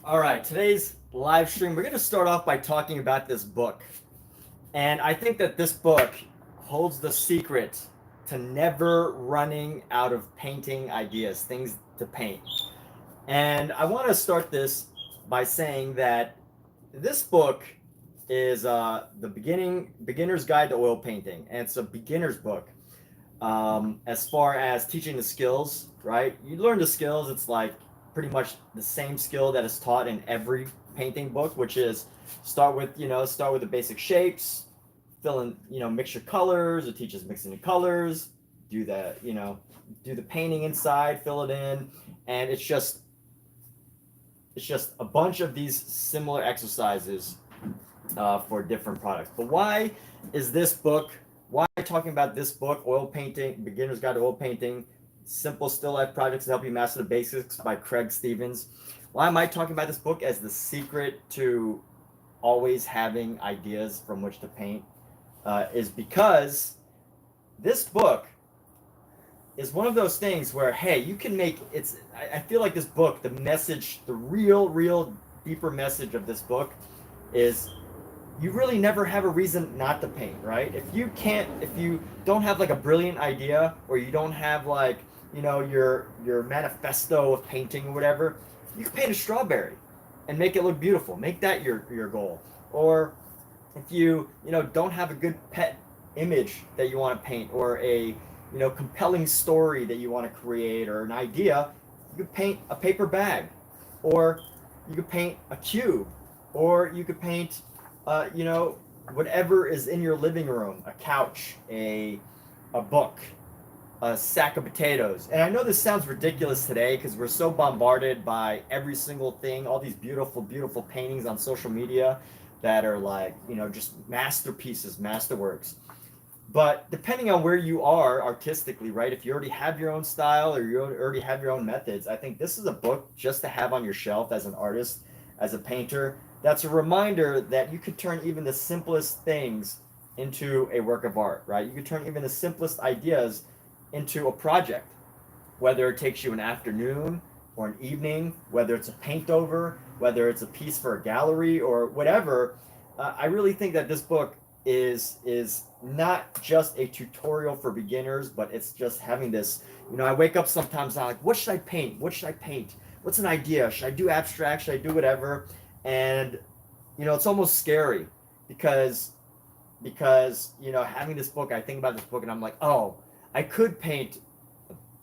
All right, today's live stream, we're going to start off by talking about this book. And I think that this book holds the secret to never running out of painting ideas, things to paint. And I want to start this by saying that this book is the beginner's guide to oil painting, and it's a beginner's book. As far as teaching the skills, right? You learn the skills. It's like pretty much the same skill that is taught in every painting book, which is start with the basic shapes, fill in, mix your colors. It teaches mixing the colors, do the, do the painting inside, fill it in, and it's just a bunch of these similar exercises for different products. But why is this book? Why am I talking about this book, Oil Painting, Beginner's Guide to Oil Painting, Simple Still Life Projects to Help You Master the Basics by Craig Stevens? Why am I talking about this book as the secret to always having ideas from which to paint? Is because this book is one of those things where, hey, you can make it's. I feel like this book, the message, the real deeper message of this book is you really never have a reason not to paint, right? If you don't have like a brilliant idea, or you don't have like, your manifesto of painting or whatever, you can paint a strawberry and make it look beautiful. Make that your goal. Or if you don't have a good pet image that you want to paint, or a compelling story that you want to create, or an idea, you could paint a paper bag, or you could paint a cube, or you could paint whatever is in your living room, a couch, a book, a sack of potatoes. And I know this sounds ridiculous today because we're so bombarded by every single thing, all these beautiful paintings on social media that are like, just masterpieces, masterworks. But depending on where you are artistically, right? If you already have your own style, or you already have your own methods, I think this is a book just to have on your shelf as an artist, as a painter. That's a reminder that you could turn even the simplest things into a work of art, right? You could turn even the simplest ideas into a project, whether it takes you an afternoon or an evening, whether it's a paint over, whether it's a piece for a gallery or whatever. I really think that this book is not just a tutorial for beginners, but it's just having this. I wake up sometimes, I'm like, what should I paint? What should I paint? What's an idea? Should I do abstract? Should I do whatever? And it's almost scary because having this book, I think about this book and I'm like, oh, I could paint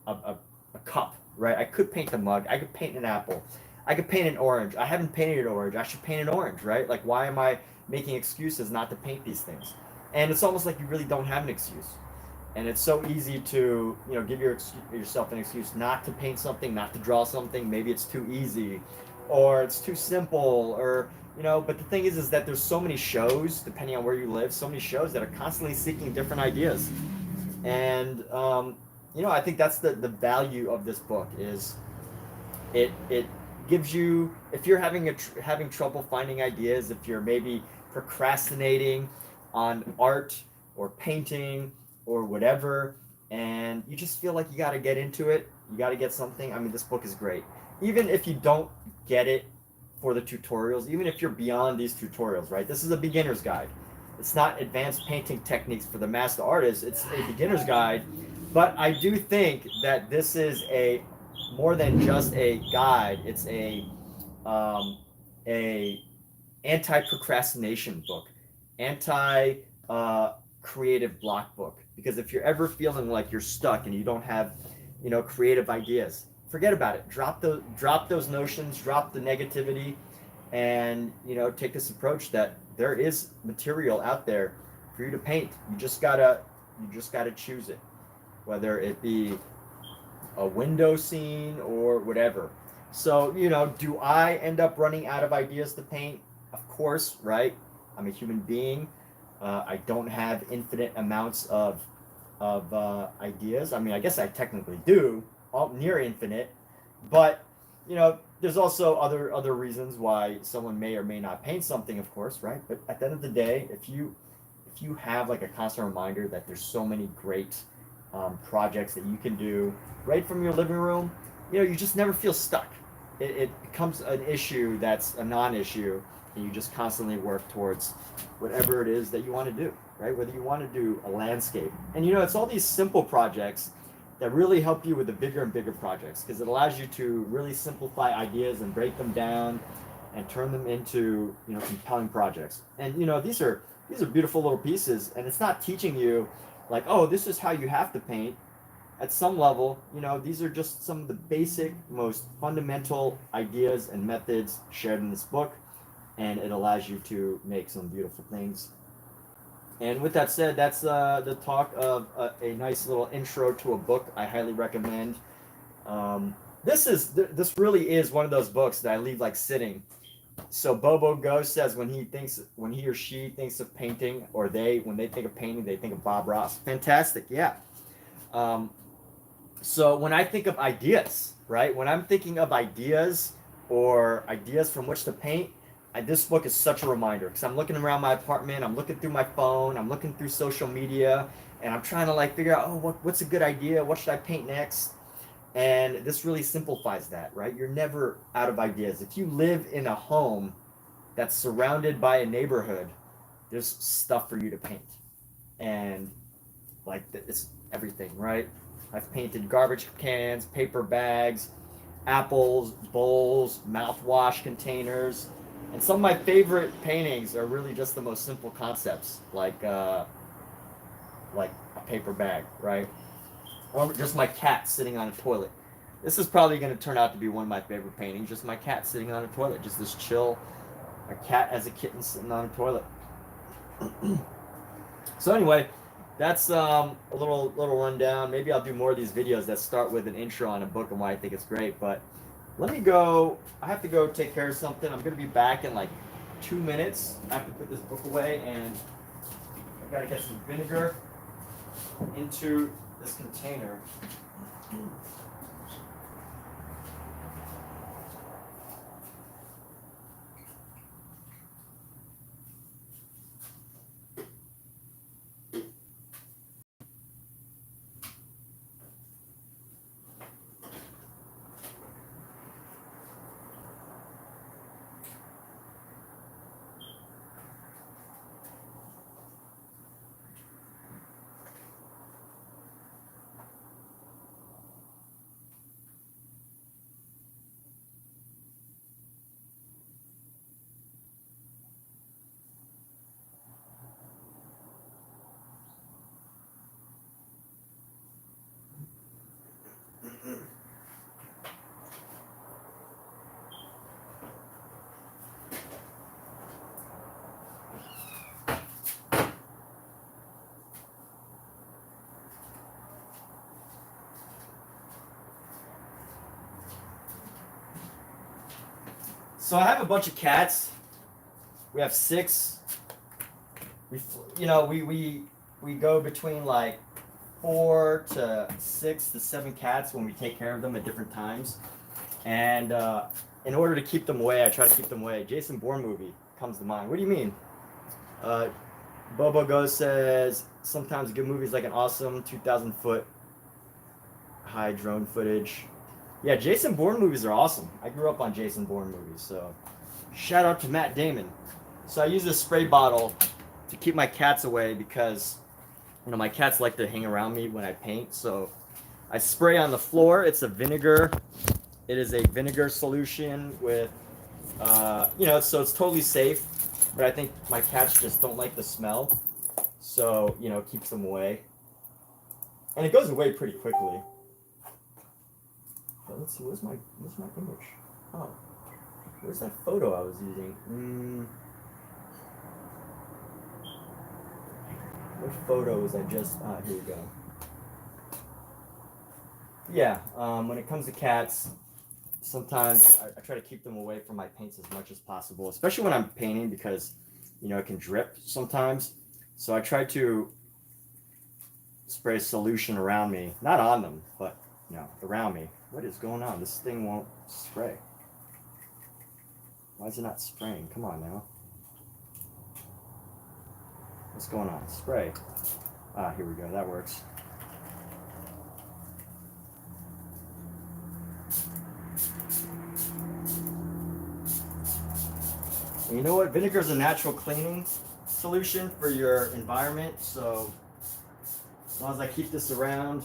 a cup, right? I could paint a mug. I could paint an apple. I could paint an orange. I haven't painted an orange. I should paint an orange, right? Like, why am I making excuses not to paint these things? And it's almost like you really don't have an excuse. And it's so easy to give yourself an excuse not to paint something, not to draw something. Maybe it's too easy, or it's too simple, or but the thing is that there's so many shows, depending on where you live, so many shows that are constantly seeking different ideas. And I think that's the value of this book. Is it gives you, if you're having trouble finding ideas, if you're maybe procrastinating on art or painting or whatever, and you just feel like you got to get into it, you got to get something, I mean, this book is great. Even if you don't get it for the tutorials, even if you're beyond these tutorials, right? This is a beginner's guide. It's not advanced painting techniques for the master artist. It's a beginner's guide. But I do think that this is a more than just a guide. It's a anti-procrastination book, anti creative block book. Because if you're ever feeling like you're stuck and you don't have creative ideas, forget about it. Drop those notions, drop the negativity, and take this approach that there is material out there for you to paint. You just gotta choose it, whether it be a window scene or whatever. So do I end up running out of ideas to paint? Of course, right? I'm a human being. I don't have infinite amounts of ideas. I mean, I guess I technically do, all near infinite, but there's also other reasons why someone may or may not paint something, of course, right? But at the end of the day, if you have like a constant reminder that there's so many great projects that you can do right from your living room, you just never feel stuck. it becomes an issue that's a non-issue, and you just constantly work towards whatever it is that you want to do, right? Whether you want to do a landscape, and it's all these simple projects that really help you with the bigger and bigger projects, because it allows you to really simplify ideas and break them down and turn them into compelling projects. And these are beautiful little pieces, and it's not teaching you like, oh, this is how you have to paint. At some level, these are just some of the basic, most fundamental ideas and methods shared in this book, and it allows you to make some beautiful things. And with that said, that's the talk of a nice little intro to a book I highly recommend. This really is one of those books that I leave like sitting. So Bobo Ghost says when he or she thinks of painting, or when they think of painting, they think of Bob Ross. Fantastic, yeah. So when I think of ideas, right? When I'm thinking of ideas or ideas from which to paint, this book is such a reminder, because I'm looking around my apartment, I'm looking through my phone, I'm looking through social media, and I'm trying to like figure out, oh, what's a good idea? What should I paint next? And this really simplifies that, right? You're never out of ideas. If you live in a home that's surrounded by a neighborhood, there's stuff for you to paint. And like it's everything, right? I've painted garbage cans, paper bags, apples, bowls, mouthwash containers. And some of my favorite paintings are really just the most simple concepts, like a paper bag, right? Or just my cat sitting on a toilet. This is probably going to turn out to be one of my favorite paintings, just my cat sitting on a toilet. Just this chill, a cat as a kitten sitting on a toilet. So anyway, that's a little rundown. Maybe I'll do more of these videos that start with an intro on a book and why I think it's great. But let me go. I have to go take care of something. I'm going to be back in like 2 minutes. I have to put this book away, and I've got to get some vinegar into this container. So I have a bunch of cats. We have 6. We go between like 4 to 6 to 7 cats when we take care of them at different times. And in order to keep them away, I try to keep them away. Jason Bourne movie comes to mind. What do you mean? Bobo Go says sometimes good movies like an awesome 2,000-foot high drone footage. Yeah, Jason Bourne movies are awesome. I grew up on Jason Bourne movies, so shout out to Matt Damon. So I use this spray bottle to keep my cats away, because my cats like to hang around me when I paint. So I spray on the floor. It's a vinegar. It is a vinegar solution with, so it's totally safe. But I think my cats just don't like the smell, so it keeps them away. And it goes away pretty quickly. But let's see, where's my image? Oh, where's that photo I was using? What photo was I just? Here we go. Yeah, when it comes to cats, sometimes I try to keep them away from my paints as much as possible, especially when I'm painting, because it can drip sometimes. So I try to spray solution around me, not on them, but around me. What is going on? This thing won't spray. Why is it not spraying? Come on now. What's going on? Spray. Here we go. That works. And you know what? Vinegar is a natural cleaning solution for your environment. So as long as I keep this around,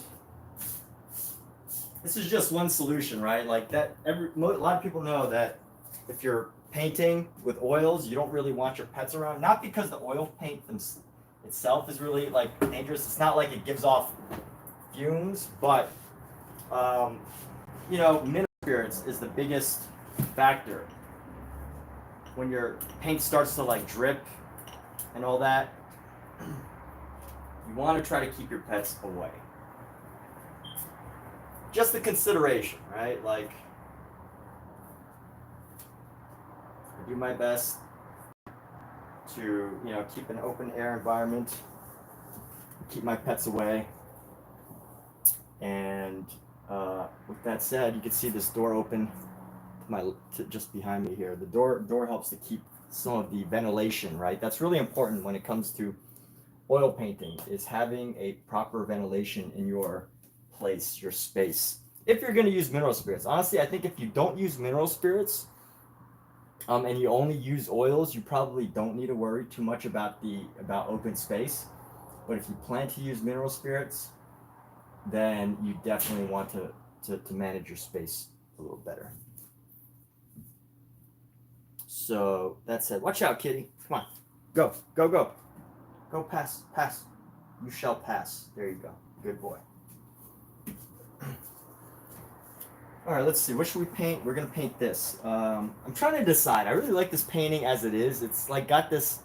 this is just one solution, right? Like that. A lot of people know that if you're painting with oils, you don't really want your pets around. Not because the oil paint itself is really like dangerous. It's not like it gives off fumes, but you know, mineral spirits is the biggest factor. When your paint starts to like drip and all that, you want to try to keep your pets away. Just a consideration, right? Like, I do my best to, you know, keep an open air environment, keep my pets away. And with that said, you can see this door open to just behind me here. The door helps to keep some of the ventilation, right? That's really important when it comes to oil painting, is having a proper ventilation in your place, your space. If you're going to use mineral spirits, honestly, I think if you don't use mineral spirits and you only use oils, you probably don't need to worry too much about open space. But if you plan to use mineral spirits, then you definitely want to manage your space a little better. So that said, watch out, kitty. Come on. Go, go, go. Go, pass, pass. You shall pass. There you go. Good boy. All right, let's see. What should we paint? We're going to paint this. I'm trying to decide. I really like this painting as it is. It's like got this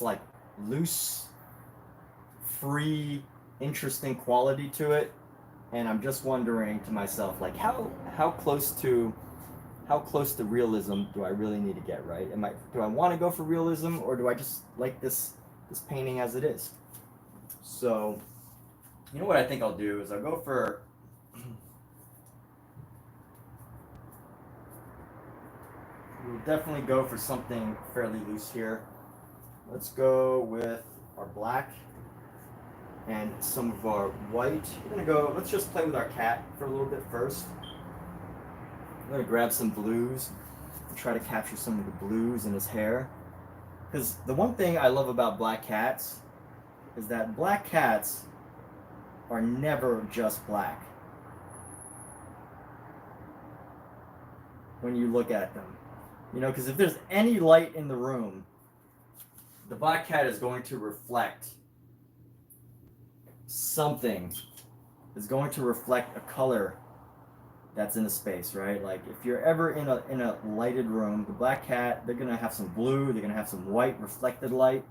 like loose, free, interesting quality to it. And I'm just wondering to myself, like, how close to realism do I really need to get, right? Do I want to go for realism, or do I just like this painting as it is? So, you know what I think I'll do is I'll go for we'll definitely go for something fairly loose here. Let's go with our black and some of our white. Let's just play with our cat for a little bit first. I'm gonna grab some blues and try to capture some of the blues in his hair. Because the one thing I love about black cats is that black cats are never just black when you look at them. You know, because if there's any light in the room, the black cat is going to reflect something. Is going to reflect a color that's in a space, right? Like if you're ever in a lighted room, the black cat, they're gonna have some blue, they're gonna have some white reflected light,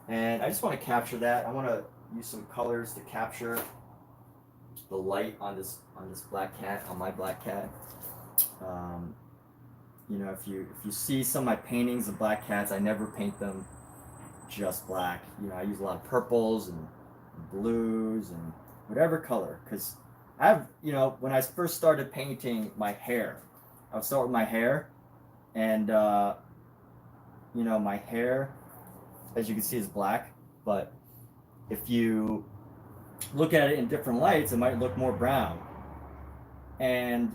and I just want to capture that. I want to use some colors to capture the light on this black cat, on my black cat. You know, if you see some of my paintings of black cats, I never paint them just black. You know, I use a lot of purples and blues and whatever color, because you know, when I first started painting my hair, I would start with my hair, and you know, my hair, as you can see, is black, but if you look at it in different lights, it might look more brown. And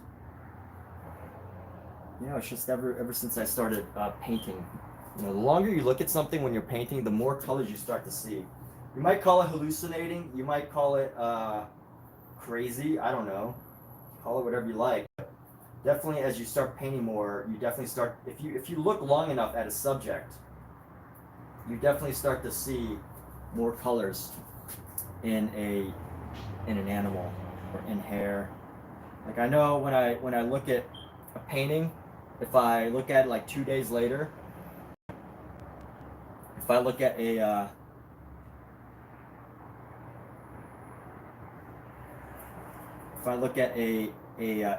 you know, it's just ever since I started painting, you know, the longer you look at something when you're painting, the more colors you start to see. You might call it hallucinating, you might call it crazy, I don't know, call it whatever you like. Definitely, as you start painting more, you definitely start, if you look long enough at a subject, you definitely start to see more colors in an animal or in hair. Like I know when I look at a painting, if I look at it like 2 days later, if I look at a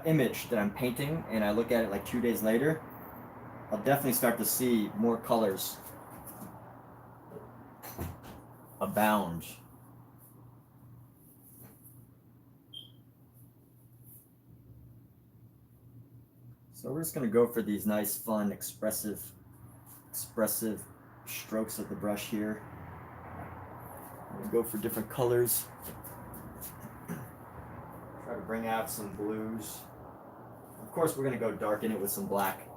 image that I'm painting and I look at it like 2 days later, I'll definitely start to see more colors abound. So we're just going to go for these nice, fun, expressive strokes of the brush here. I'm going to go for different colors. Try to bring out some blues. Of course, we're going to go darken it with some black,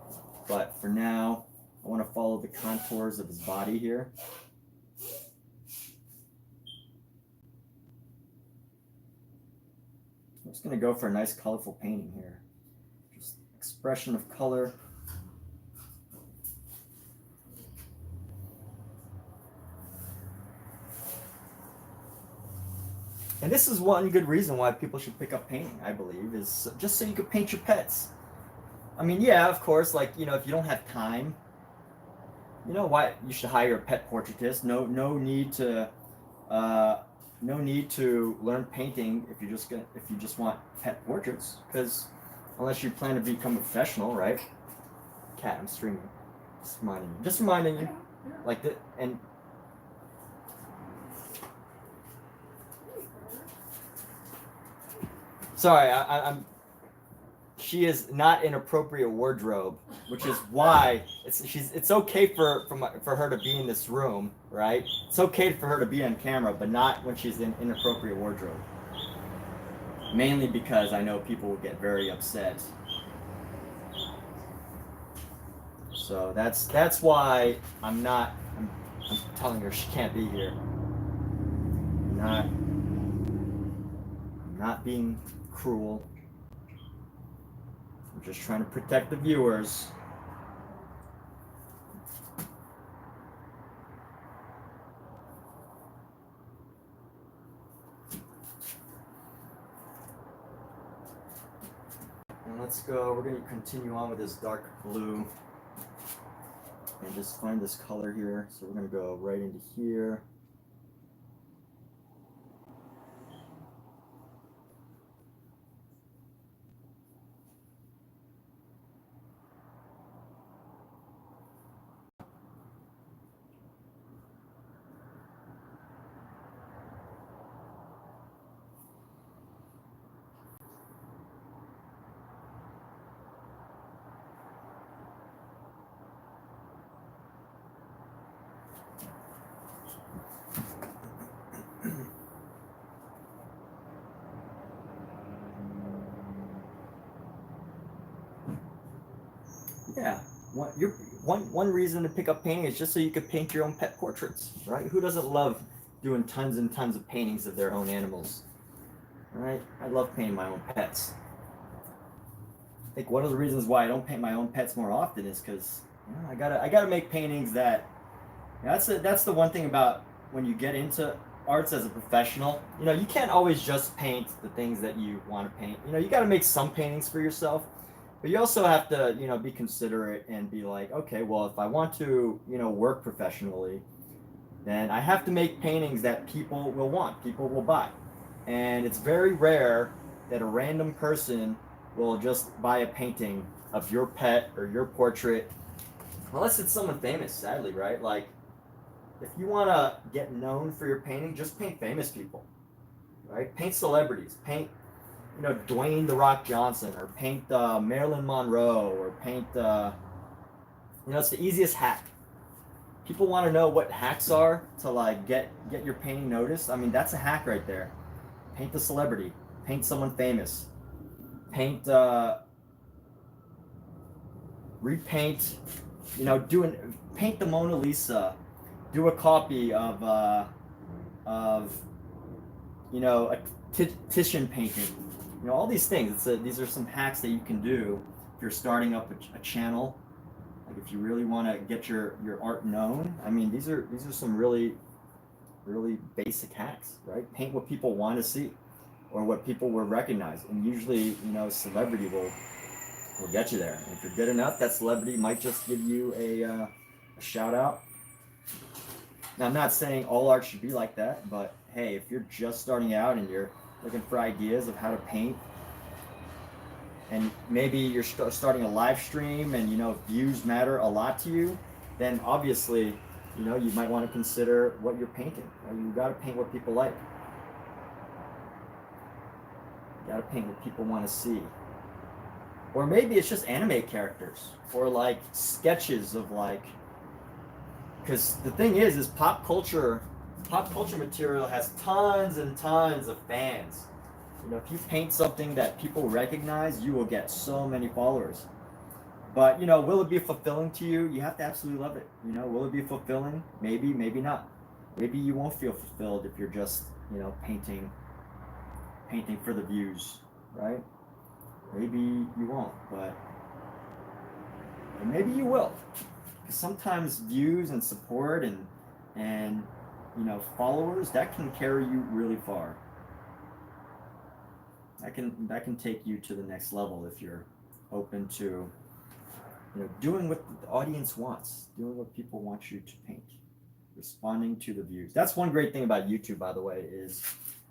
but for now, I want to follow the contours of his body here. I'm just going to go for a nice colorful painting here. Just expression of color. And this is one good reason why people should pick up painting, I believe, is just so you can paint your pets. I mean, yeah, of course, like, you know, if you don't have time, you know what, you should hire a pet portraitist. No need to learn painting if you just want pet portraits, because unless you plan to become a professional, right? Cat, I'm streaming. Just reminding you, like that. And sorry, I'm. She is not in appropriate wardrobe, which is why it's okay for her to be in this room, right? It's okay for her to be on camera, but not when she's in inappropriate wardrobe. Mainly because I know people will get very upset. So that's why I'm telling her she can't be here. I'm not being cruel. I'm just trying to protect the viewers. And let's go, we're going to continue on with this dark blue. And just find this color here. So we're going to go right into here. Yeah, one reason to pick up painting is just so you could paint your own pet portraits, right? Who doesn't love doing tons and tons of paintings of their own animals, right? I love painting my own pets. I think one of the reasons why I don't paint my own pets more often is because, you know, I gotta make paintings that. That's the one thing about when you get into arts as a professional. You know, you can't always just paint the things that you want to paint. You know, you got to make some paintings for yourself. But you also have to, you know, be considerate and be like, okay, well, if I want to, you know, work professionally, then I have to make paintings that people will want, people will buy. And it's very rare that a random person will just buy a painting of your pet or your portrait, unless it's someone famous, sadly, right? Like, if you want to get known for your painting, just paint famous people, right? Paint celebrities, paint, you know, Dwayne "The Rock" Johnson, or paint Marilyn Monroe, or paint, you know, it's the easiest hack. People want to know what hacks are to like get your painting noticed. I mean, that's a hack right there. Paint the celebrity, paint someone famous, paint, repaint, you know, paint the Mona Lisa, do a copy of you know, a Titian painting. You know, all these things. These are some hacks that you can do if you're starting up a channel. Like if you really want to get your art known. I mean, these are some really basic hacks, right? Paint what people want to see, or what people will recognize. And usually, you know, celebrity will get you there. And if you're good enough, that celebrity might just give you a shout out. Now, I'm not saying all art should be like that, but hey, if you're just starting out and you're looking for ideas of how to paint, and maybe you're starting a live stream and, you know, views matter a lot to you, then obviously, you know, you might want to consider what you're painting. You got to paint what people like. You got to paint what people want to see. Or maybe it's just anime characters, or like sketches of like, because the thing is pop culture material has tons and tons of fans. You know, if you paint something that people recognize, you will get so many followers. But, you know, will it be fulfilling to you? You have to absolutely love it. You know, will it be fulfilling? Maybe, maybe not. Maybe you won't feel fulfilled if you're just, you know, painting for the views, right? Maybe you won't, but maybe you will. Because sometimes views and support and you know, followers, that can carry you really far. That can take you to the next level if you're open to, you know, doing what the audience wants, doing what people want you to paint, responding to the views. That's one great thing about YouTube, by the way, is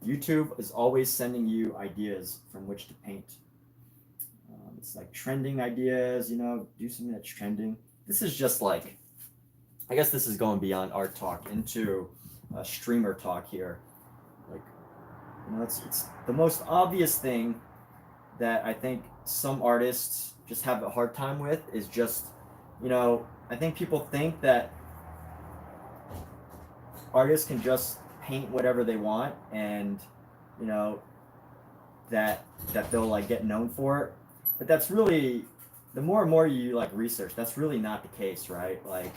YouTube is always sending you ideas from which to paint. It's like trending ideas, you know, do something that's trending. This is just like, I guess this is going beyond art talk into streamer talk here. Like, you know, it's the most obvious thing that I think some artists just have a hard time with is just, you know, I think people think that artists can just paint whatever they want and, you know, that they'll like get known for it. But that's really, the more and more you like research, that's really not the case, right? Like,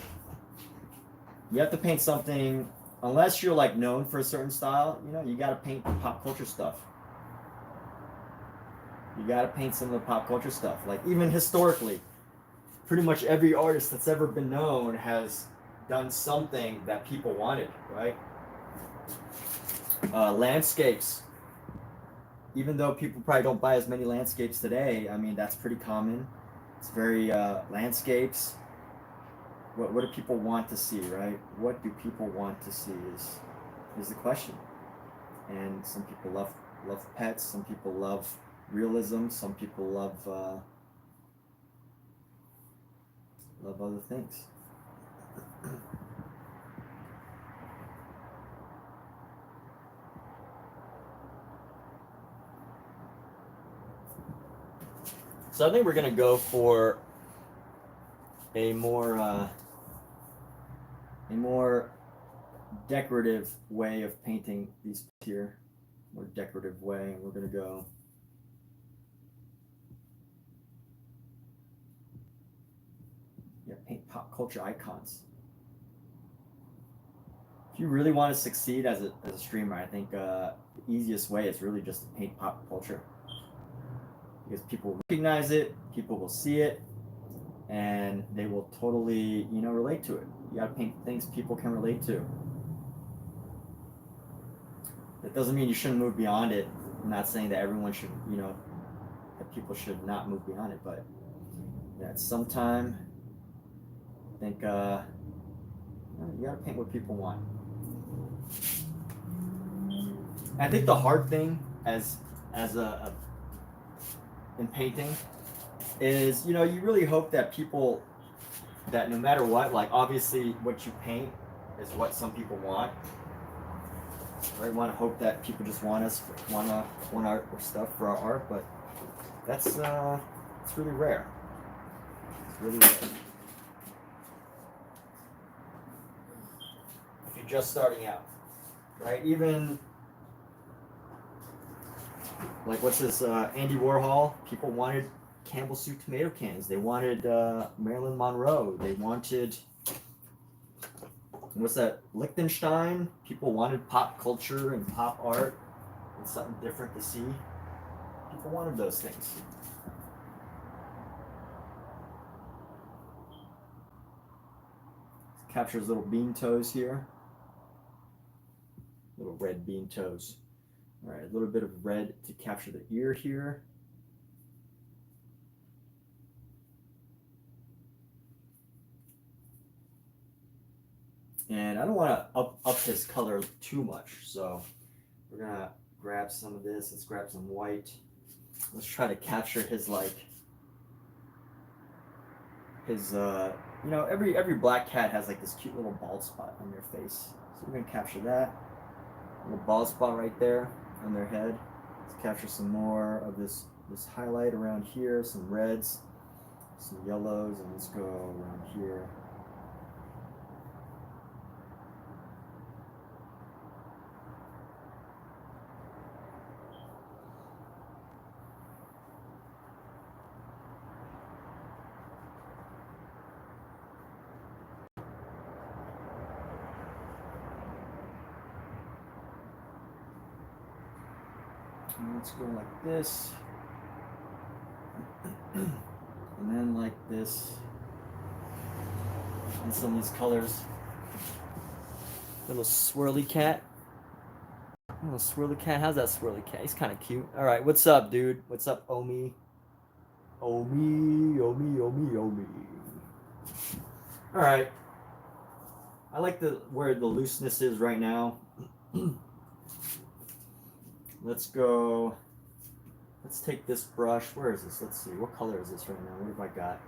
you have to paint something, unless you're like known for a certain style, you know, you got to paint pop culture stuff. You got to paint some of the pop culture stuff. Like, even historically, pretty much every artist that's ever been known has done something that people wanted, right? Landscapes. Even though people probably don't buy as many landscapes today, I mean, that's pretty common. It's very landscapes. What do people want to see, right? What do people want to see is the question. And some people love pets. Some people love realism. Some people love other things. So I think we're gonna go for a more decorative way of painting these here. More decorative way, and we're gonna go. Yeah, paint pop culture icons. If you really want to succeed as a streamer, I think the easiest way is really just to paint pop culture. Because people recognize it, people will see it, and they will totally, you know, relate to it. You gotta paint things people can relate to. That doesn't mean you shouldn't move beyond it. I'm not saying that everyone should, you know, that people should not move beyond it, but at some time, I think you gotta paint what people want. I think the hard thing as in painting is, you know, you really hope that people, that no matter what, like obviously what you paint is what some people want. Right? We want to hope that people just want art or stuff for our art, but that's it's really rare. It's really rare. If you're just starting out, right? Even like what's this? Andy Warhol. People wanted Campbell soup tomato cans. They wanted Marilyn Monroe. They wanted, what's that? Liechtenstein. People wanted pop culture and pop art and something different to see. People wanted those things. Captures little bean toes here. Little red bean toes. All right, a little bit of red to capture the ear here. And I don't want to up his color too much, so we're gonna grab some of this. Let's grab some white. Let's try to capture his you know, every black cat has like this cute little bald spot on their face. So we're gonna capture that little bald spot right there on their head. Let's capture some more of this highlight around here, some reds, some yellows, and let's go around here. And let's go like this. And then like this. And some of these colors. Little swirly cat. Little swirly cat. How's that swirly cat? He's kind of cute. All right, what's up, dude? What's up, Omi? Omi, Omi, Omi, Omi. All right. I like where the looseness is right now. Let's go. Let's take this brush. Where is this? Let's see. What color is this right now? What have I got?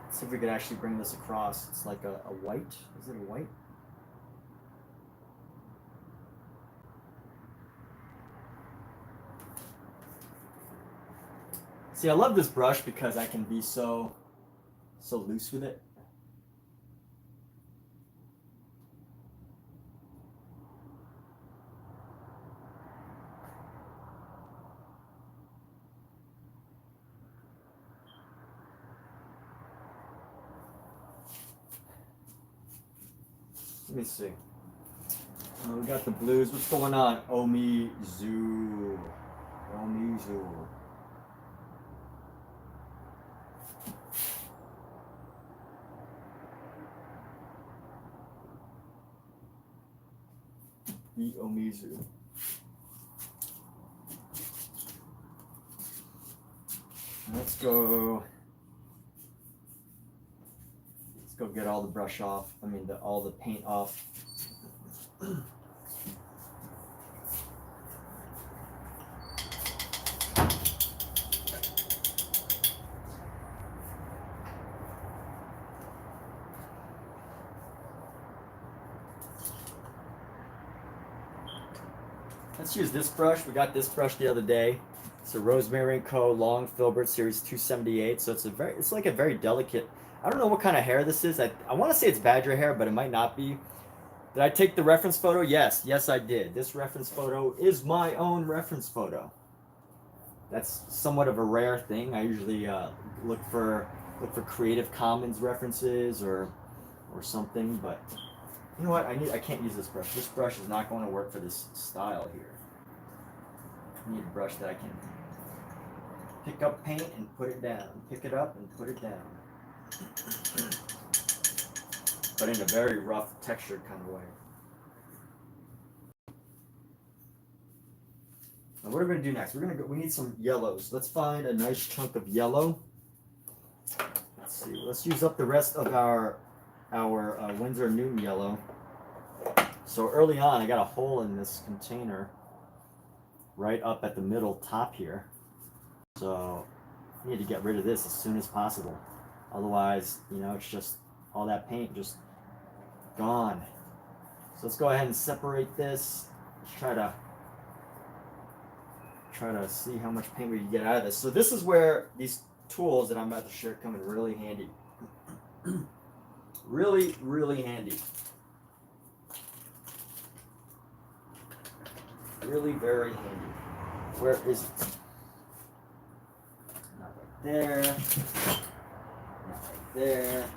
Let's see if we can actually bring this across. It's like a white. Is it a white? See, I love this brush because I can be so loose with it. Let me see. We got the blues. What's going on? Omizu. Omizu. The Omizu. Let's go get all the brush off. I mean, all the paint off. Let's use this brush. We got this brush the other day. It's a Rosemary & Co. Long Filbert Series 278. So it's like a very delicate. I don't know what kind of hair this is. I want to say it's badger hair, but it might not be. Did I take the reference photo? Yes, I did. This reference photo is my own reference photo. That's somewhat of a rare thing. I usually look for Creative Commons references or something, but you know what? I can't use this brush. This brush is not going to work for this style here. I need a brush that I can pick up paint and put it down. Pick it up and put it down. But in a very rough, textured kind of way. Now what are we gonna do next? We need some yellows. Let's find a nice chunk of yellow. Let's see. Let's use up the rest of our Windsor and Newton yellow. So early on, I got a hole in this container right up at the middle top here. So I need to get rid of this as soon as possible. Otherwise, it's just all that paint just gone. So let's go ahead and separate this. Let's try to see how much paint we can get out of this. So this is where these tools that I'm about to share come in really handy. Really, really handy. Really very handy. Where is it? Not right there. Not right there.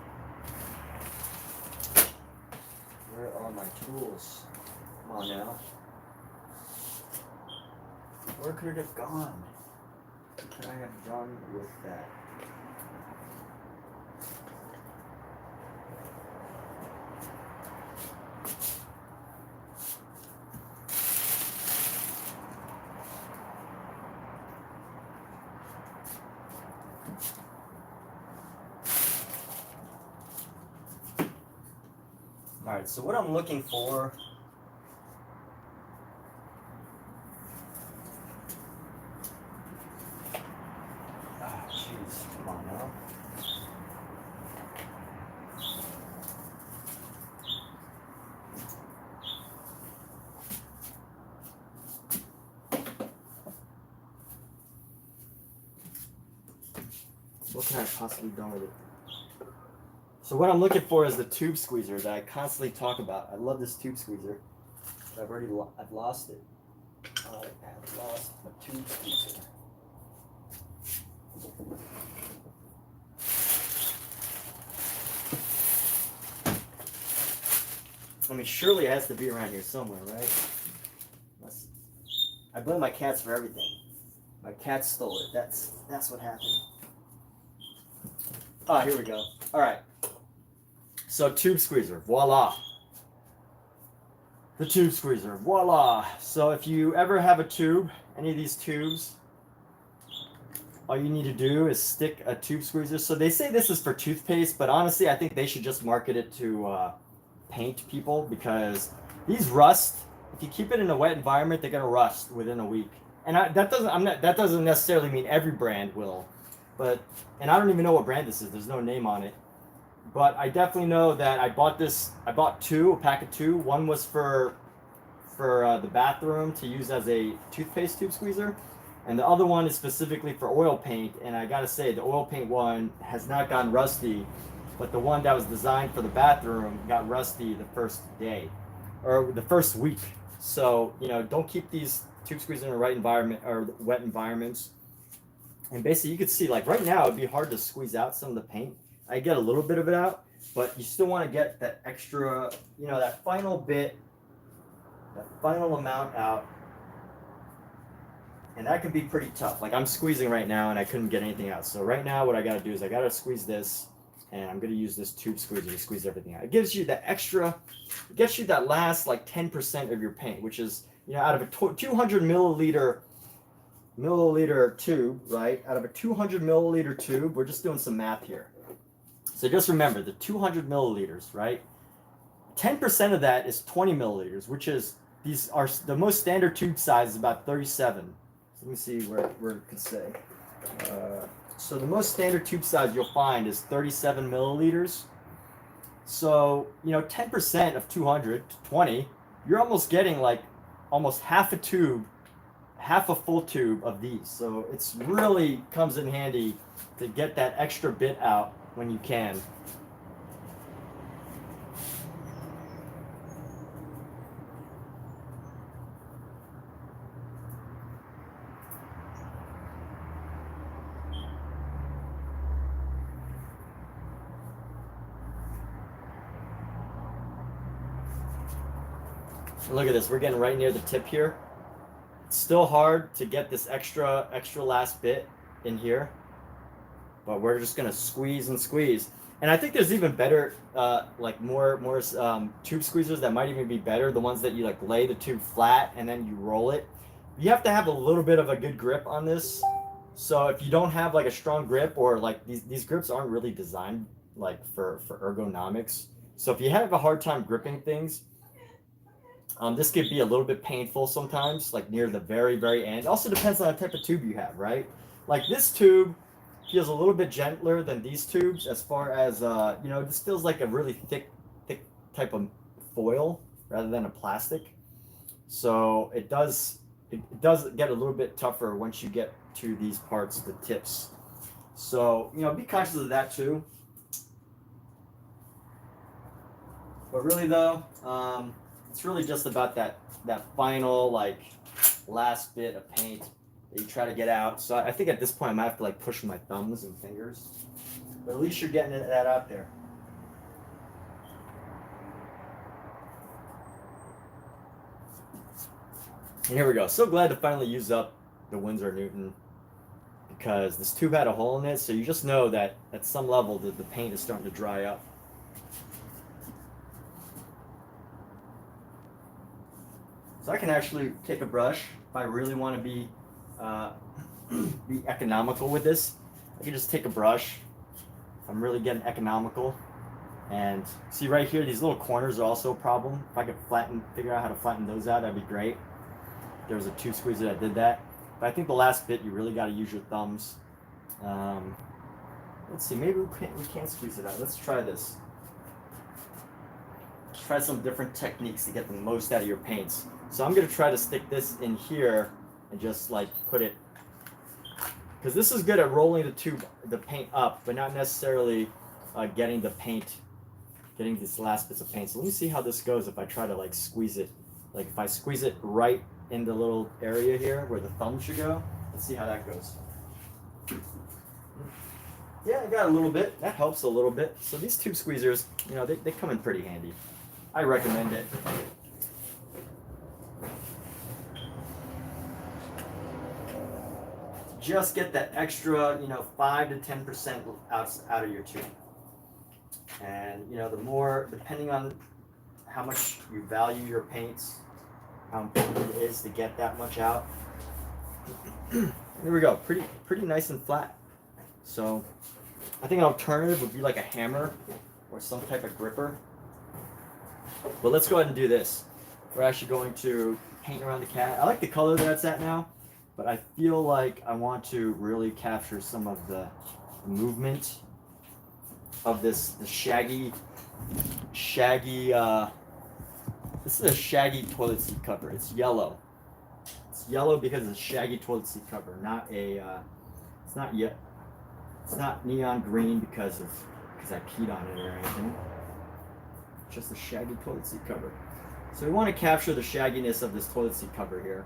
Where are my tools? Come on now. Where could it have gone? What could I have done with that? All right, so what I'm looking for come on now. What can I have possibly done with it? So what I'm looking for is the tube squeezer that I constantly talk about. I love this tube squeezer. But I've lost it. I have lost a tube squeezer. I mean, surely it has to be around here somewhere, right? I blame my cats for everything. My cat stole it. That's what happened. Ah, here we go. All right. So tube squeezer, voila. The tube squeezer, voila. So if you ever have a tube, any of these tubes, all you need to do is stick a tube squeezer. So they say this is for toothpaste, but honestly, I think they should just market it to paint people, because these rust. If you keep it in a wet environment, they're gonna rust within a week. And that doesn't necessarily mean every brand will, but, and I don't even know what brand this is. There's no name on it. But I definitely know that I bought a pack of two. One was for the bathroom to use as a toothpaste tube squeezer, and the other one is specifically for oil paint. And I gotta say, the oil paint one has not gotten rusty, but the one that was designed for the bathroom got rusty the first day, or the first week. So, don't keep these tube squeezers in the right environment or wet environments. And basically, you can see, like right now, it'd be hard to squeeze out some of the paint. I get a little bit of it out, but you still want to get that extra, that final bit, that final amount out. And that can be pretty tough. Like I'm squeezing right now and I couldn't get anything out. So right now what I got to do is I got to squeeze this, and I'm going to use this tube squeezer to squeeze everything out. It gives you that extra, it gets you that last like 10% of your paint, which is, out of a 200 milliliter tube, right? Out of a 200 milliliter tube, we're just doing some math here. So just remember the 200 milliliters, right? 10% of that is 20 milliliters, which is, these are the most standard tube size is about 37. So let me see where it could say. So the most standard tube size you'll find is 37 milliliters. So, 10% of 200 to 20, you're almost getting like almost half a full tube of these. So it's really comes in handy to get that extra bit out when you can. Look at this, we're getting right near the tip here. It's still hard to get this extra last bit in here, but we're just gonna squeeze and squeeze. And I think there's even better, like more tube squeezers that might even be better. The ones that you like lay the tube flat and then you roll it. You have to have a little bit of a good grip on this. So if you don't have like a strong grip, or like these grips aren't really designed like for ergonomics. So if you have a hard time gripping things, this could be a little bit painful sometimes, like near the very, very end. Also depends on the type of tube you have, right? Like this tube feels a little bit gentler than these tubes, as far as, this feels like a really thick type of foil rather than a plastic. So it does get a little bit tougher once you get to these parts, the tips. So, be conscious of that too. But really though, it's really just about that final like last bit of paint that you try to get out. So I think at this point I might have to like push with my thumbs and fingers, but at least you're getting that out there. And here we go. So glad to finally use up the Windsor and Newton, because this tube had a hole in it, so you just know that at some level the paint is starting to dry up. So I can actually take a brush if I really want to be economical with this. I can just take a brush. I'm really getting economical. And see right here, these little corners are also a problem. If I could figure out how to flatten those out, that'd be great. There was a tube squeezer that did that. But I think the last bit, you really got to use your thumbs. Let's see, maybe we can't squeeze it out. Let's try this. Let's try some different techniques to get the most out of your paints. So I'm going to try to stick this in here and just like put it, because this is good at rolling the paint up, but not necessarily getting these last bits of paint. So let me see how this goes if I try to like squeeze it. Like if I squeeze it right in the little area here where the thumb should go. Let's see how that goes. Yeah, I got a little bit. That helps a little bit. So these tube squeezers, they come in pretty handy. I recommend it. just get that extra, 5 to 10% out of your tube. And the more, depending on how much you value your paints, how important it is to get that much out. Here we go, pretty nice and flat. So I think an alternative would be like a hammer or some type of gripper. But let's go ahead and do this. We're actually going to paint around the cat. I like the color that it's at now, but I feel like I want to really capture some of the movement of the shaggy, this is a shaggy toilet seat cover. It's yellow. It's yellow because it's a shaggy toilet seat cover, not a, it's not neon green because I peed on it or anything. It's just a shaggy toilet seat cover. So we want to capture the shagginess of this toilet seat cover here.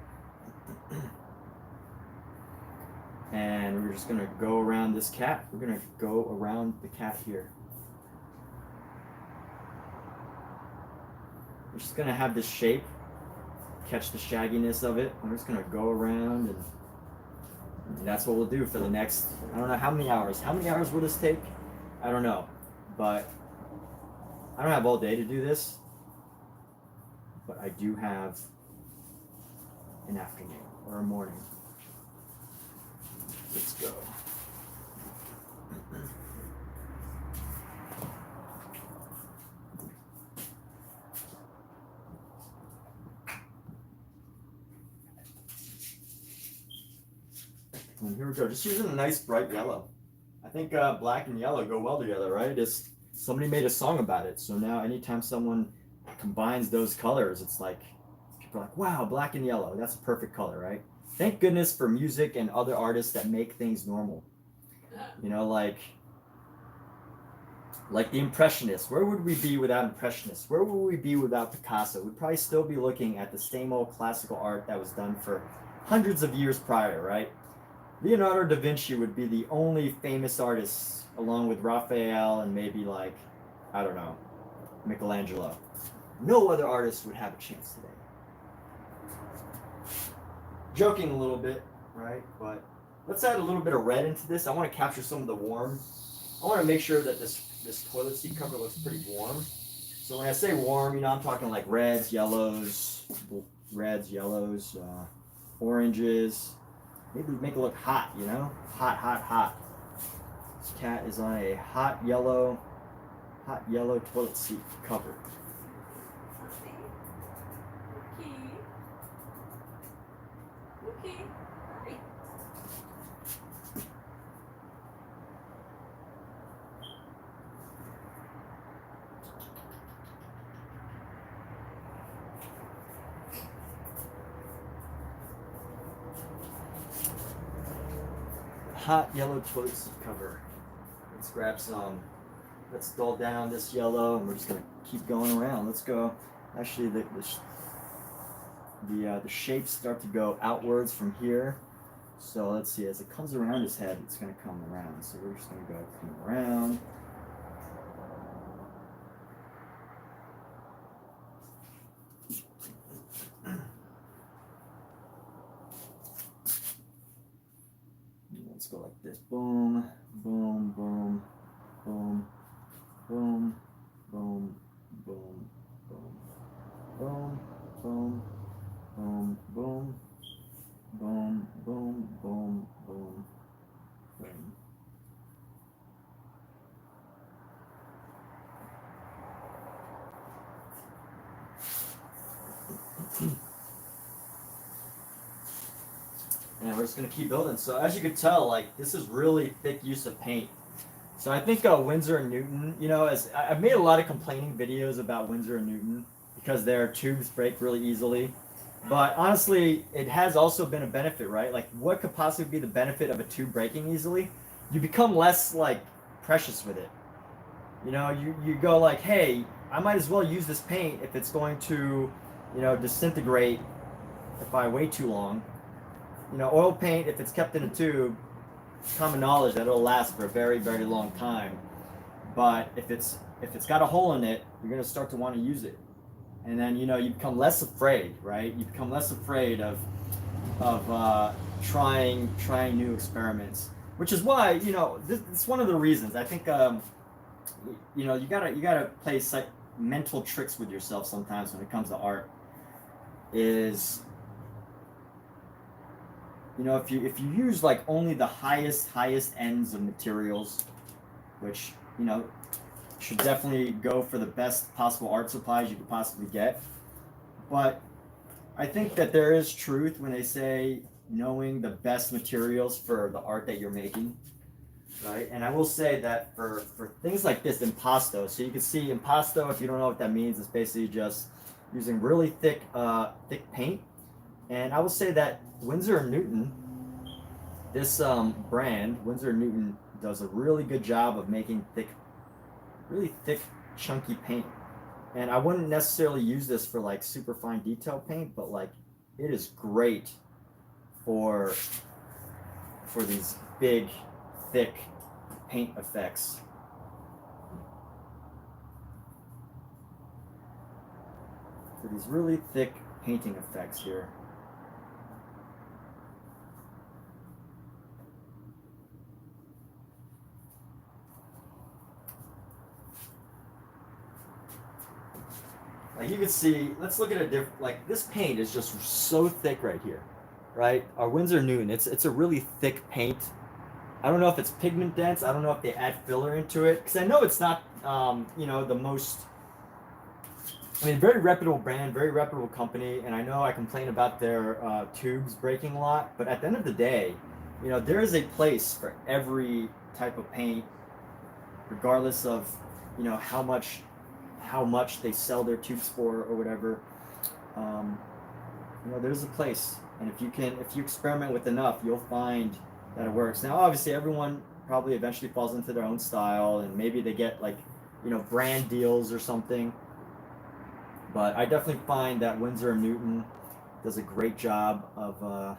And we're just going to go around this cat. We're going to go around the cat here. We're just going to have this shape, catch the shagginess of it. I'm just going to go around, and that's what we'll do for the next, I don't know how many hours. How many hours will this take? I don't know. But I don't have all day to do this. But I do have an afternoon or a morning. Let's go. And here we go. Just using a nice bright yellow. I think black and yellow go well together, right? Somebody made a song about it. So now anytime someone combines those colors, it's like people are like, wow, black and yellow, that's a perfect color, right? Thank goodness for music and other artists that make things normal. Like the Impressionists. Where would we be without Impressionists? Where would we be without Picasso? We'd probably still be looking at the same old classical art that was done for hundreds of years prior, right? Leonardo da Vinci would be the only famous artist, along with Raphael and maybe like, I don't know, Michelangelo. No other artist would have a chance today. Joking a little bit, right? But let's add a little bit of red into this. I want to capture some of the warm. I want to make sure that this toilet seat cover looks pretty warm. So when I say warm, I'm talking like reds, yellows, oranges. Maybe make it look hot, Hot, hot, hot. This cat is on a hot yellow toilet seat cover. Okay. Hi. Hot yellow toilet seat cover. Let's grab some. Let's dull down this yellow, and we're just gonna keep going around. Let's go. Actually, the shapes start to go outwards from here. So let's see, as it comes around his head, it's going to come around. So we're just going to come around. Let's go like this. Boom, boom, boom, boom, boom, boom, boom, boom, boom, boom. Boom, boom, boom, boom, boom, boom, boom. And we're just gonna keep building. So as you can tell, like this is really thick use of paint. So I think Windsor and Newton, as I've made a lot of complaining videos about Windsor and Newton because their tubes break really easily. But honestly, it has also been a benefit, right? Like, what could possibly be the benefit of a tube breaking easily? You become less, like, precious with it. You go like, hey, I might as well use this paint if it's going to, disintegrate if I wait too long. Oil paint, if it's kept in a tube, it's common knowledge that it'll last for a very, very long time. But if it's got a hole in it, you're going to start to want to use it. And then, you become less afraid, right? You become less afraid of of trying new experiments, which is why it's one of the reasons I think you gotta play mental tricks with yourself sometimes when it comes to art. Is if you use like only the highest ends of materials, which should definitely go for the best possible art supplies you could possibly get. But I think that there is truth when they say knowing the best materials for the art that you're making, right? And I will say that for things like this, impasto. So you can see impasto. If you don't know what that means, it's basically just using really thick paint. And I will say that Windsor and Newton, this brand, Windsor and Newton, does a really good job of making really thick, chunky paint. And I wouldn't necessarily use this for like super fine detail paint, but like it is great for these big, thick paint effects. For these really thick painting effects here. Like you can see, let's look at a different, like this paint is just so thick right here, right? Our Windsor Newton, it's a really thick paint. I don't know if it's pigment dense. I don't know if they add filler into it, because I know it's not, the most, very reputable brand, very reputable company, and I know I complain about their tubes breaking a lot, but at the end of the day, there is a place for every type of paint, regardless of, how much they sell their tubes for or whatever. There's a place, and if you experiment with enough, you'll find that it works. Now, obviously, everyone probably eventually falls into their own style, and maybe they get like, brand deals or something. But I definitely find that Windsor and Newton does a great job of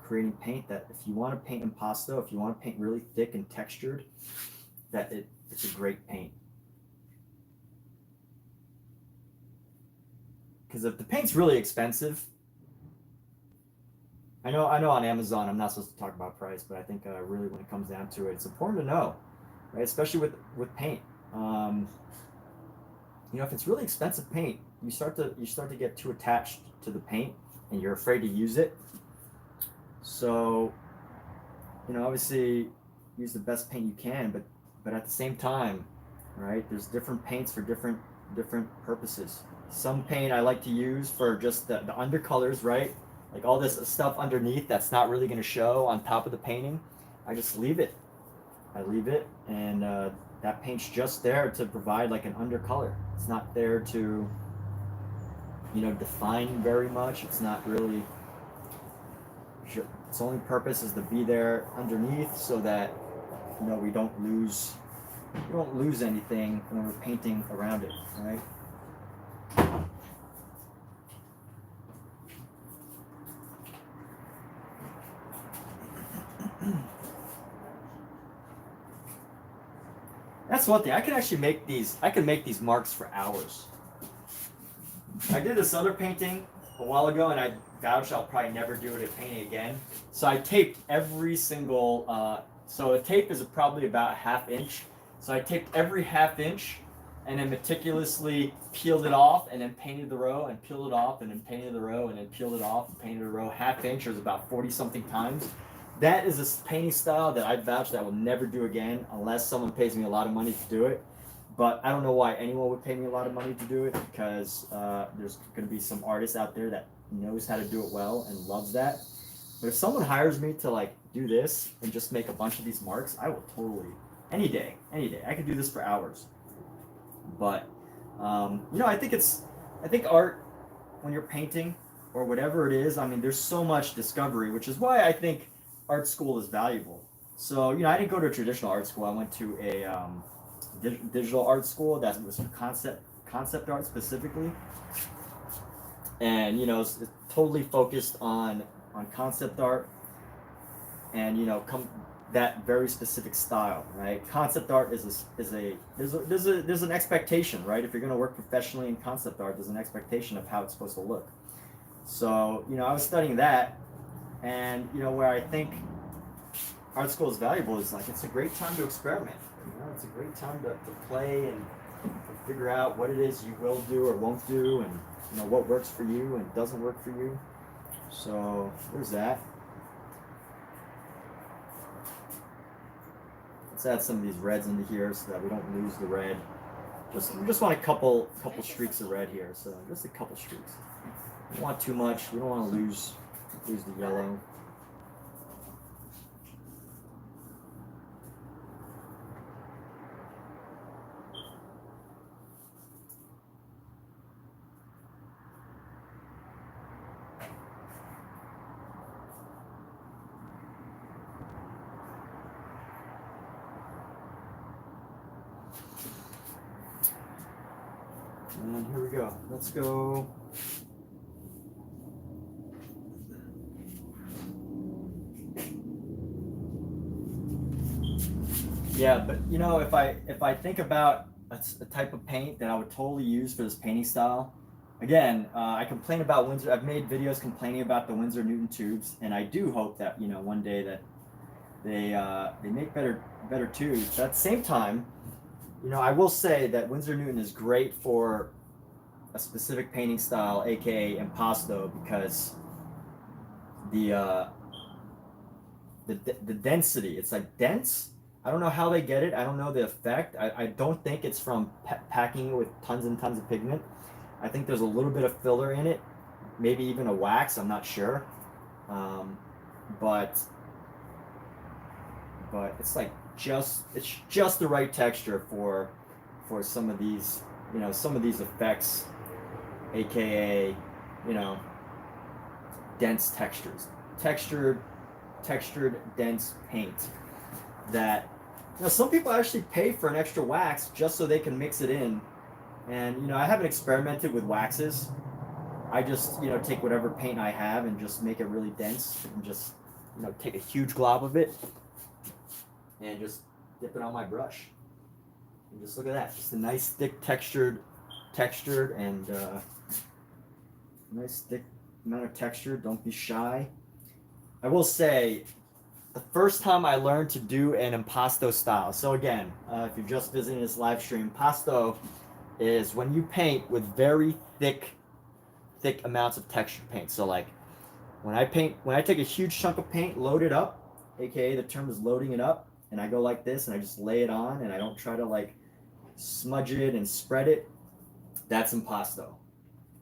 creating paint that, if you want to paint impasto, if you want to paint really thick and textured, that it's a great paint. Because if the paint's really expensive, I know on Amazon I'm not supposed to talk about price, but I think really when it comes down to it, it's important to know, right? Especially with paint. If it's really expensive paint, you start to get too attached to the paint, and you're afraid to use it. So, obviously, use the best paint you can, but at the same time, right? There's different paints for different purposes. Some paint I like to use for just the undercolors, right? Like all this stuff underneath that's not really going to show on top of the painting. I just leave it. And that paint's just there to provide like an undercolor. It's not there to, define very much. It's not really. Its only purpose is to be there underneath, so that we don't lose anything when we're painting around it, right? That's one thing. I can actually make these marks for hours. I did this other painting a while ago, and I vouch I'll probably never do it at painting again. So I taped every single. So a tape is probably about a ½ inch. So I taped every ½ inch, and then meticulously peeled it off, and then painted the row, and peeled it off, and then painted the row, and then peeled it off, and painted the row. ½ inch was about 40 something times. That is a painting style that I vouch that I will never do again, unless someone pays me a lot of money to do it. But I don't know why anyone would pay me a lot of money to do it, because there's going to be some artist out there that knows how to do it well and loves that. But if someone hires me to like do this and just make a bunch of these marks, I will totally, any day, I could do this for hours. But I think art, when you're painting or whatever it is, there's so much discovery, which is why I think art school is valuable. So I didn't go to a traditional art school. I went to a digital art school that was for concept art specifically, and it's totally focused on concept art, and that very specific style, right? Concept art is there's an expectation, right? If you're going to work professionally in concept art, there's an expectation of how it's supposed to look. So, you know, I was studying that, and you know, where I think art school is valuable is like it's a great time to experiment. You know, it's a great time to play and figure out what it is you will do or won't do, and you know what works for you and doesn't work for you. So there's that. Let's add some of these reds into here so that we don't lose the red. We just want a couple streaks of red here, so just a couple streaks. We don't want too much. We don't want to lose the yellow. And here we go. Let's go. Yeah, but you know, if I think about a type of paint that I would totally use for this painting style, again, I complain about Windsor. I've made videos complaining about the Windsor and Newton tubes, and I do hope that, you know, one day that they make better tubes. But at the same time, you know, I will say that Windsor and Newton is great for a specific painting style, aka impasto, because the density, it's like dense. I don't know how they get it. I don't know the effect. I don't think it's from packing it with tons and tons of pigment. I think there's a little bit of filler in it, maybe even a wax. I'm not sure, but it's like it's just the right texture for some of these, you know, some of these effects, aka, you know, dense textured dense paint that, you know, some people actually pay for an extra wax just so they can mix it in. And you know, I haven't experimented with waxes. I just, you know, take whatever paint I have and just make it really dense, and just, you know, take a huge glob of it and just dip it on my brush. And just look at that, just a nice thick textured and nice thick amount of texture. Don't be shy. I will say, the first time I learned to do an impasto style. So again, if you're just visiting this live stream, impasto is when you paint with very thick amounts of textured paint. So like when I take a huge chunk of paint, load it up, aka the term is loading it up, and I go like this and I just lay it on, and I don't try to like smudge it and spread it. That's impasto.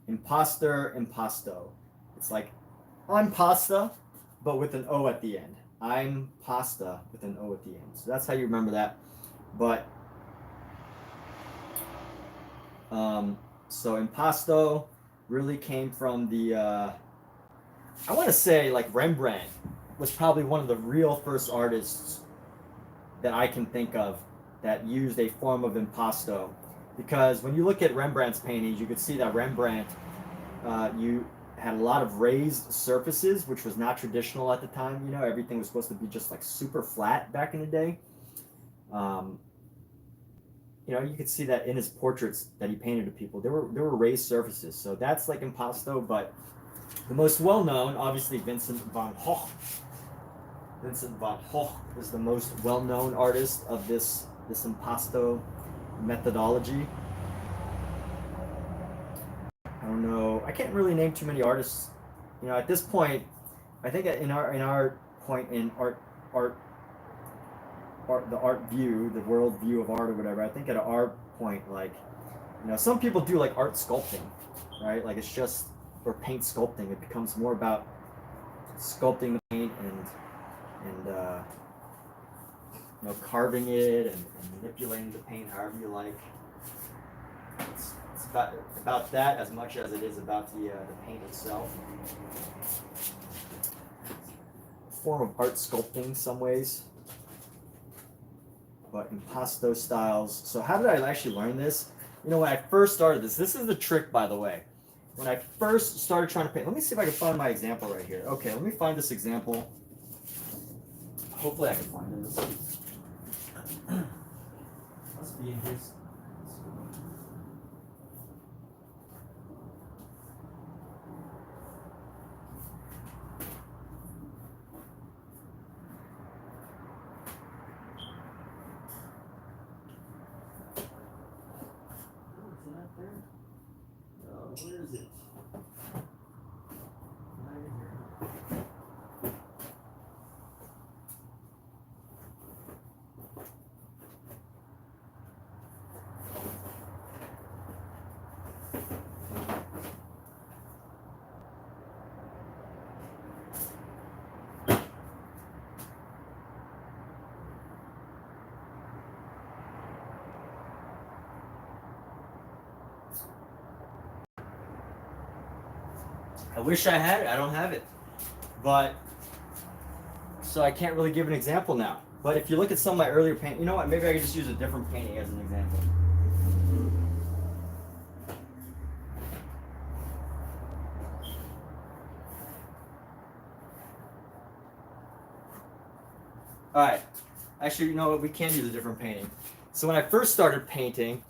Impasto. It's like I'm pasta, but with an O at the end. I'm pasta with an O at the end. So that's how you remember that. But so impasto really came from the I want to say like Rembrandt was probably one of the real first artists that I can think of that used a form of impasto, because when you look at Rembrandt's paintings, you could see that Rembrandt you had a lot of raised surfaces, which was not traditional at the time. You know, everything was supposed to be just like super flat back in the day. You know, you could see that in his portraits that he painted of people. There were raised surfaces, so that's like impasto. But the most well-known, obviously, Vincent van Gogh. Vincent van Gogh is the most well-known artist of this impasto methodology. I don't know. I can't really name too many artists. You know, at this point, I think in our point in art, the art view, the world view of art or whatever. I think at our point, like, you know, some people do like art sculpting, right? Like it's just, or paint sculpting. It becomes more about sculpting the paint and you know, carving it and manipulating the paint however you like. It's about that as much as it is about the paint itself. Form of art sculpting, some ways. But impasto styles. So how did I actually learn this? You know, when I first started this is the trick, by the way. When I first started trying to paint, let me see if I can find my example right here. Okay, let me find this example. Hopefully I can find it. Must be in his. Where is it? Right here. I wish I had it. I don't have it. But, so I can't really give an example now. But if you look at some of my earlier paint, you know what? Maybe I could just use a different painting as an example. All right. Actually, you know what? We can use a different painting. So when I first started painting,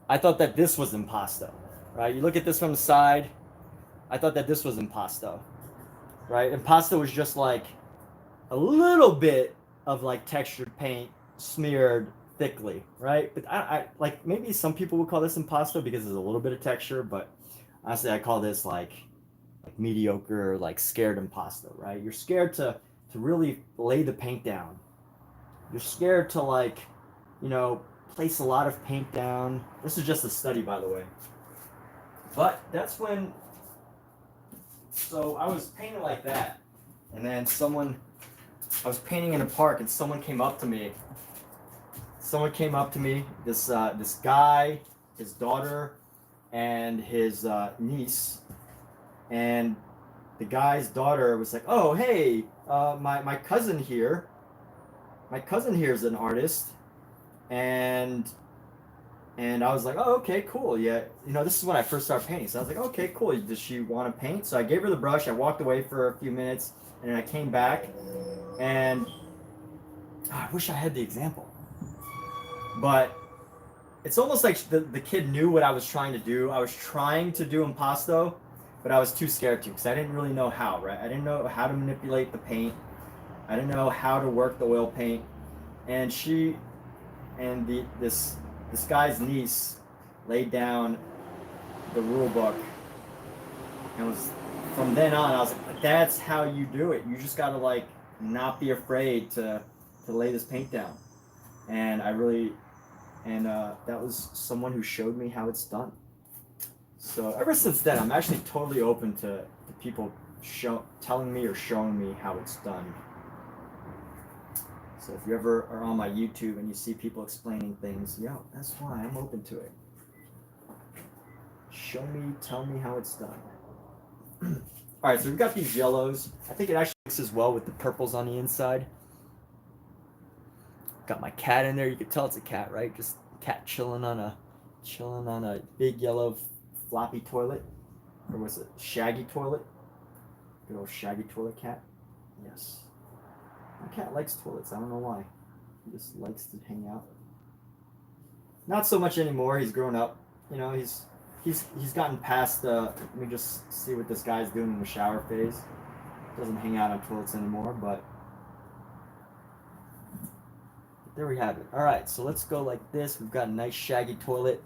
I thought that this was impasto, right? You look at this from the side. I thought that this was impasto, right? Impasto was just like a little bit of like textured paint smeared thickly, right? But I like, maybe some people would call this impasto because there's a little bit of texture, but honestly, I call this like mediocre, like scared impasto, right? You're scared to really lay the paint down. You're scared to like, you know, place a lot of paint down. This is just a study, by the way. But that's when. So I was painting like that, and then I was painting in a park, and someone came up to me. This this guy, his daughter, and his niece, and the guy's daughter was like, "Oh, hey, my cousin here. My cousin here is an artist," and I was like, "Oh, okay, cool. Yeah, you know, this is when I first started painting." So I was like, "Okay, cool. Does she want to paint?" So I gave her the brush. I walked away for a few minutes, and then I came back, and I wish I had the example. But it's almost like the kid knew what I was trying to do. I was trying to do impasto, but I was too scared to because I didn't really know how, right? I didn't know how to manipulate the paint. I didn't know how to work the oil paint. And this guy's niece laid down the rule book, and was from then on I was like, that's how you do it. You just gotta like not be afraid to lay this paint down. And that was someone who showed me how it's done. So ever since then, I'm actually totally open to people telling me or showing me how it's done. So if you ever are on my YouTube and you see people explaining things, yeah, that's why I'm open to it. Show me, tell me how it's done. All right, so we've got these yellows. I think it actually mixes well with the purples on the inside. Got my cat in there. You can tell it's a cat, right? Just cat chilling on a big yellow floppy toilet, or was it shaggy toilet? Good old shaggy toilet cat. Yes. My cat likes toilets. I don't know why. He just likes to hang out. Not so much anymore. He's grown up. You know, he's gotten past let me just see what this guy's doing in the shower phase. Doesn't hang out on toilets anymore, but there we have it. All right, so let's go like this. We've got a nice shaggy toilet.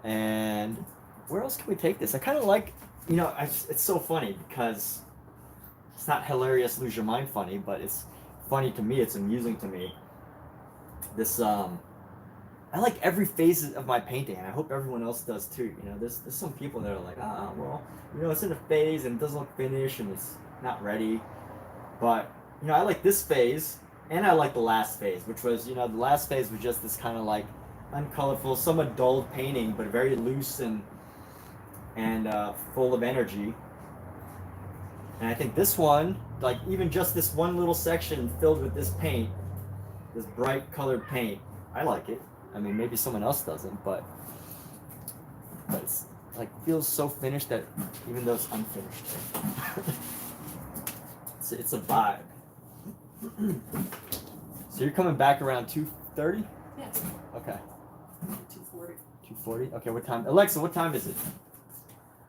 And where else can we take this? I kind of like, you know, it's so funny because it's not hilarious, lose your mind funny, but it's funny to me. It's amusing to me. This, I like every phase of my painting, and I hope everyone else does too. You know, there's some people that are like, well, you know, it's in a phase and it doesn't look finished and it's not ready. But, you know, I like this phase, and I like the last phase, which was, you know, the last phase was just this kind of like uncolorful, somewhat dulled painting, but very loose and full of energy. And I think this one, like even just this one little section filled with this paint, this bright colored paint, I like it. I mean, maybe someone else doesn't, but it's like feels so finished that even though it's unfinished, it's a vibe. So you're coming back around 2:30? Yeah. Okay. 2:40. 2:40? Okay, what time? Alexa, what time is it?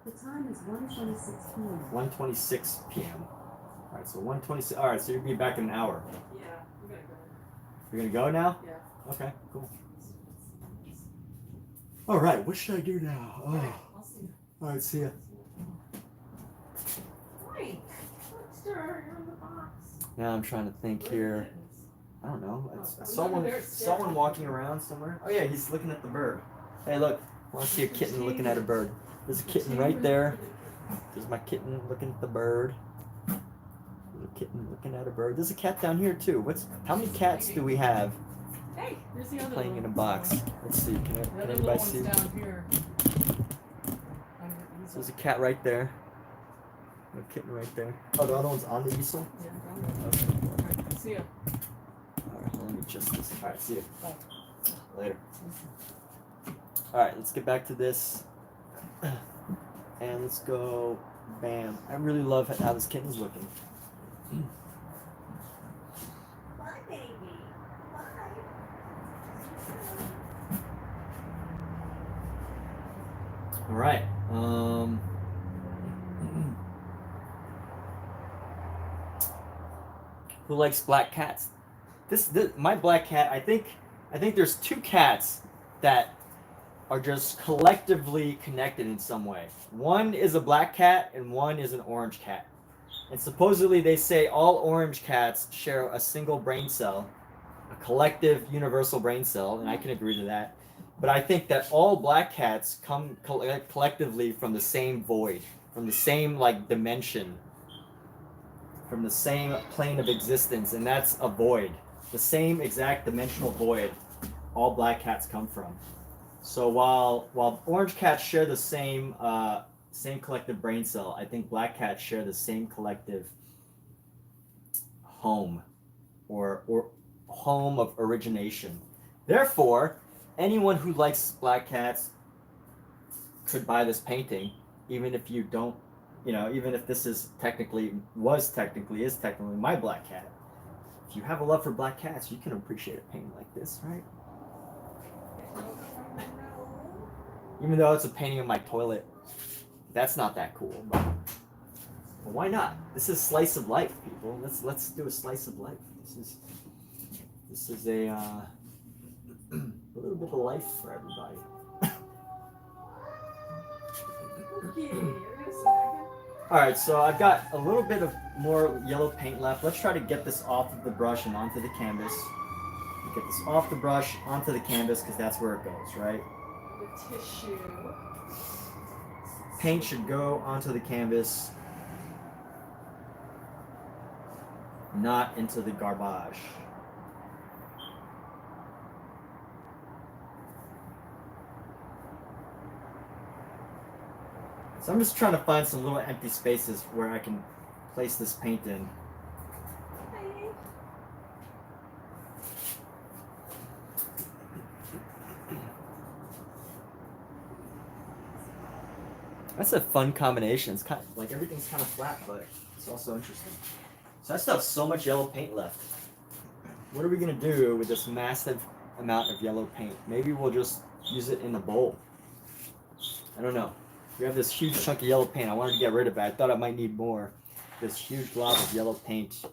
The time is 1:26 p.m. 1:26 p.m. All right, so 1:26. All right, so you'll be back in an hour. Yeah, we gotta go. You're gonna go now? Yeah. Okay, cool. All right, what should I do now? Oh. Okay, I'll see you. All right, see ya. Frank, Buster, you're in the box. Now I'm trying to think here. I don't know. Oh, Someone walking around somewhere. Oh yeah, he's looking at the bird. Hey, look. I want to see a kitten looking at a bird. There's a kitten right there. There's my kitten looking at the bird. There's a kitten looking at a bird. There's a cat down here too. How many cats do we have Hey, here's the other playing in a one. box? Let's see. The Can other little anybody one's see? down here. So there's a cat right there. A kitten right there. Oh, the other one's on the easel? Yeah, Okay. alright, see ya. Alright, let me adjust this. Alright, see you. Bye. Later. Alright, let's get back to this. And let's go. Bam. I really love how this kitten's looking. Bye, baby. Bye. Alright. Who likes black cats? This my black cat, I think there's two cats that are just collectively connected in some way. One is a black cat and one is an orange cat. And supposedly they say all orange cats share a single brain cell, a collective universal brain cell, and I can agree to that. But I think that all black cats come collectively from the same void, from the same dimension, from the same plane of existence, and that's a void. The same exact dimensional void all black cats come from. So while orange cats share the same collective brain cell, I think black cats share the same collective home or home of origination. Therefore, anyone who likes black cats could buy this painting, even if you don't, even if this is technically my black cat. If you have a love for black cats, you can appreciate a painting like this, right? Even though it's a painting of my toilet, that's not that cool. But why not? This is slice of life, people. Let's do a slice of life. This is a little bit of life for everybody. All right, so I've got a little bit of more yellow paint left. Let's try to get this off of the brush and onto the canvas. Get this off the brush onto the canvas because that's where it goes, right? The tissue. Paint should go onto the canvas, not into the garbage. So I'm just trying to find some little empty spaces where I can place this paint in. That's a fun combination. It's kind of everything's kind of flat, but it's also interesting. So I still have so much yellow paint left. What are we gonna do with this massive amount of yellow paint? Maybe we'll just use it in a bowl. I don't know. We have this huge chunk of yellow paint. I wanted to get rid of it. I thought I might need more. This huge glob of yellow paint.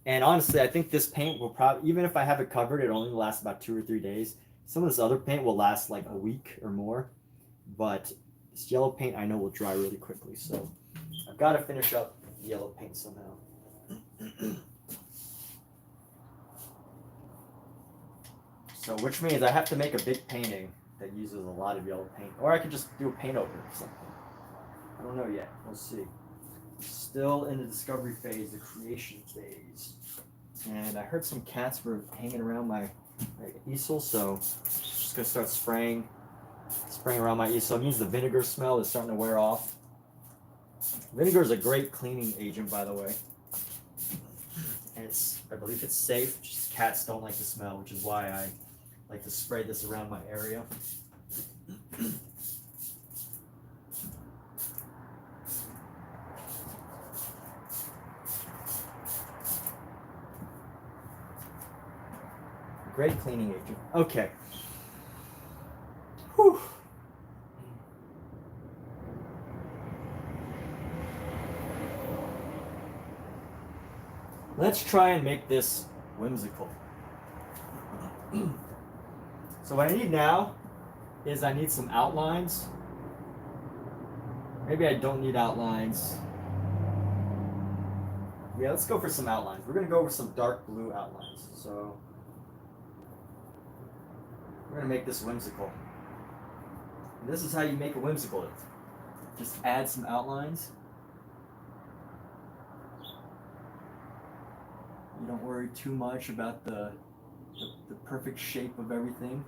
And honestly, I think this paint will probably, even if I have it covered, it only lasts about 2 or 3 days. Some of this other paint will last like a week or more. But this yellow paint I know will dry really quickly. So I've got to finish up the yellow paint somehow. So which means I have to make a big painting that uses a lot of yellow paint. Or I could just do a paint over or something. I don't know yet. We'll see. Still in the discovery phase, the creation phase. And I heard some cats were hanging around my easel, so I'm just gonna start spraying around my easel. It means the vinegar smell is starting to wear off. Vinegar is a great cleaning agent, by the way. And I believe it's safe. Just cats don't like the smell, which is why I like to spray this around my area. Great cleaning agent. Okay. Whew. Let's try and make this whimsical. So what I need now is I need some outlines. Maybe I don't need outlines. Yeah, let's go for some outlines. We're gonna go over some dark blue outlines. So we're gonna make this whimsical. And this is how you make a whimsical. Just add some outlines. You don't worry too much about the perfect shape of everything.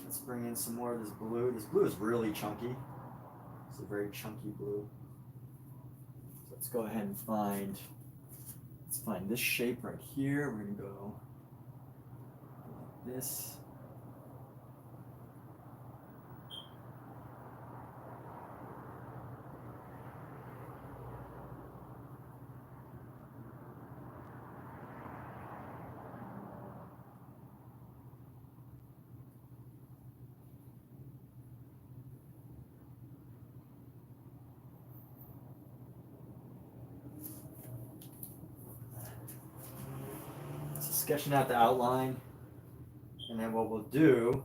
Let's bring in some more of this blue. This blue is really chunky. It's a very chunky blue. So let's go ahead and find this shape right here. We're gonna go like this. Sketching out the outline, and then what we'll do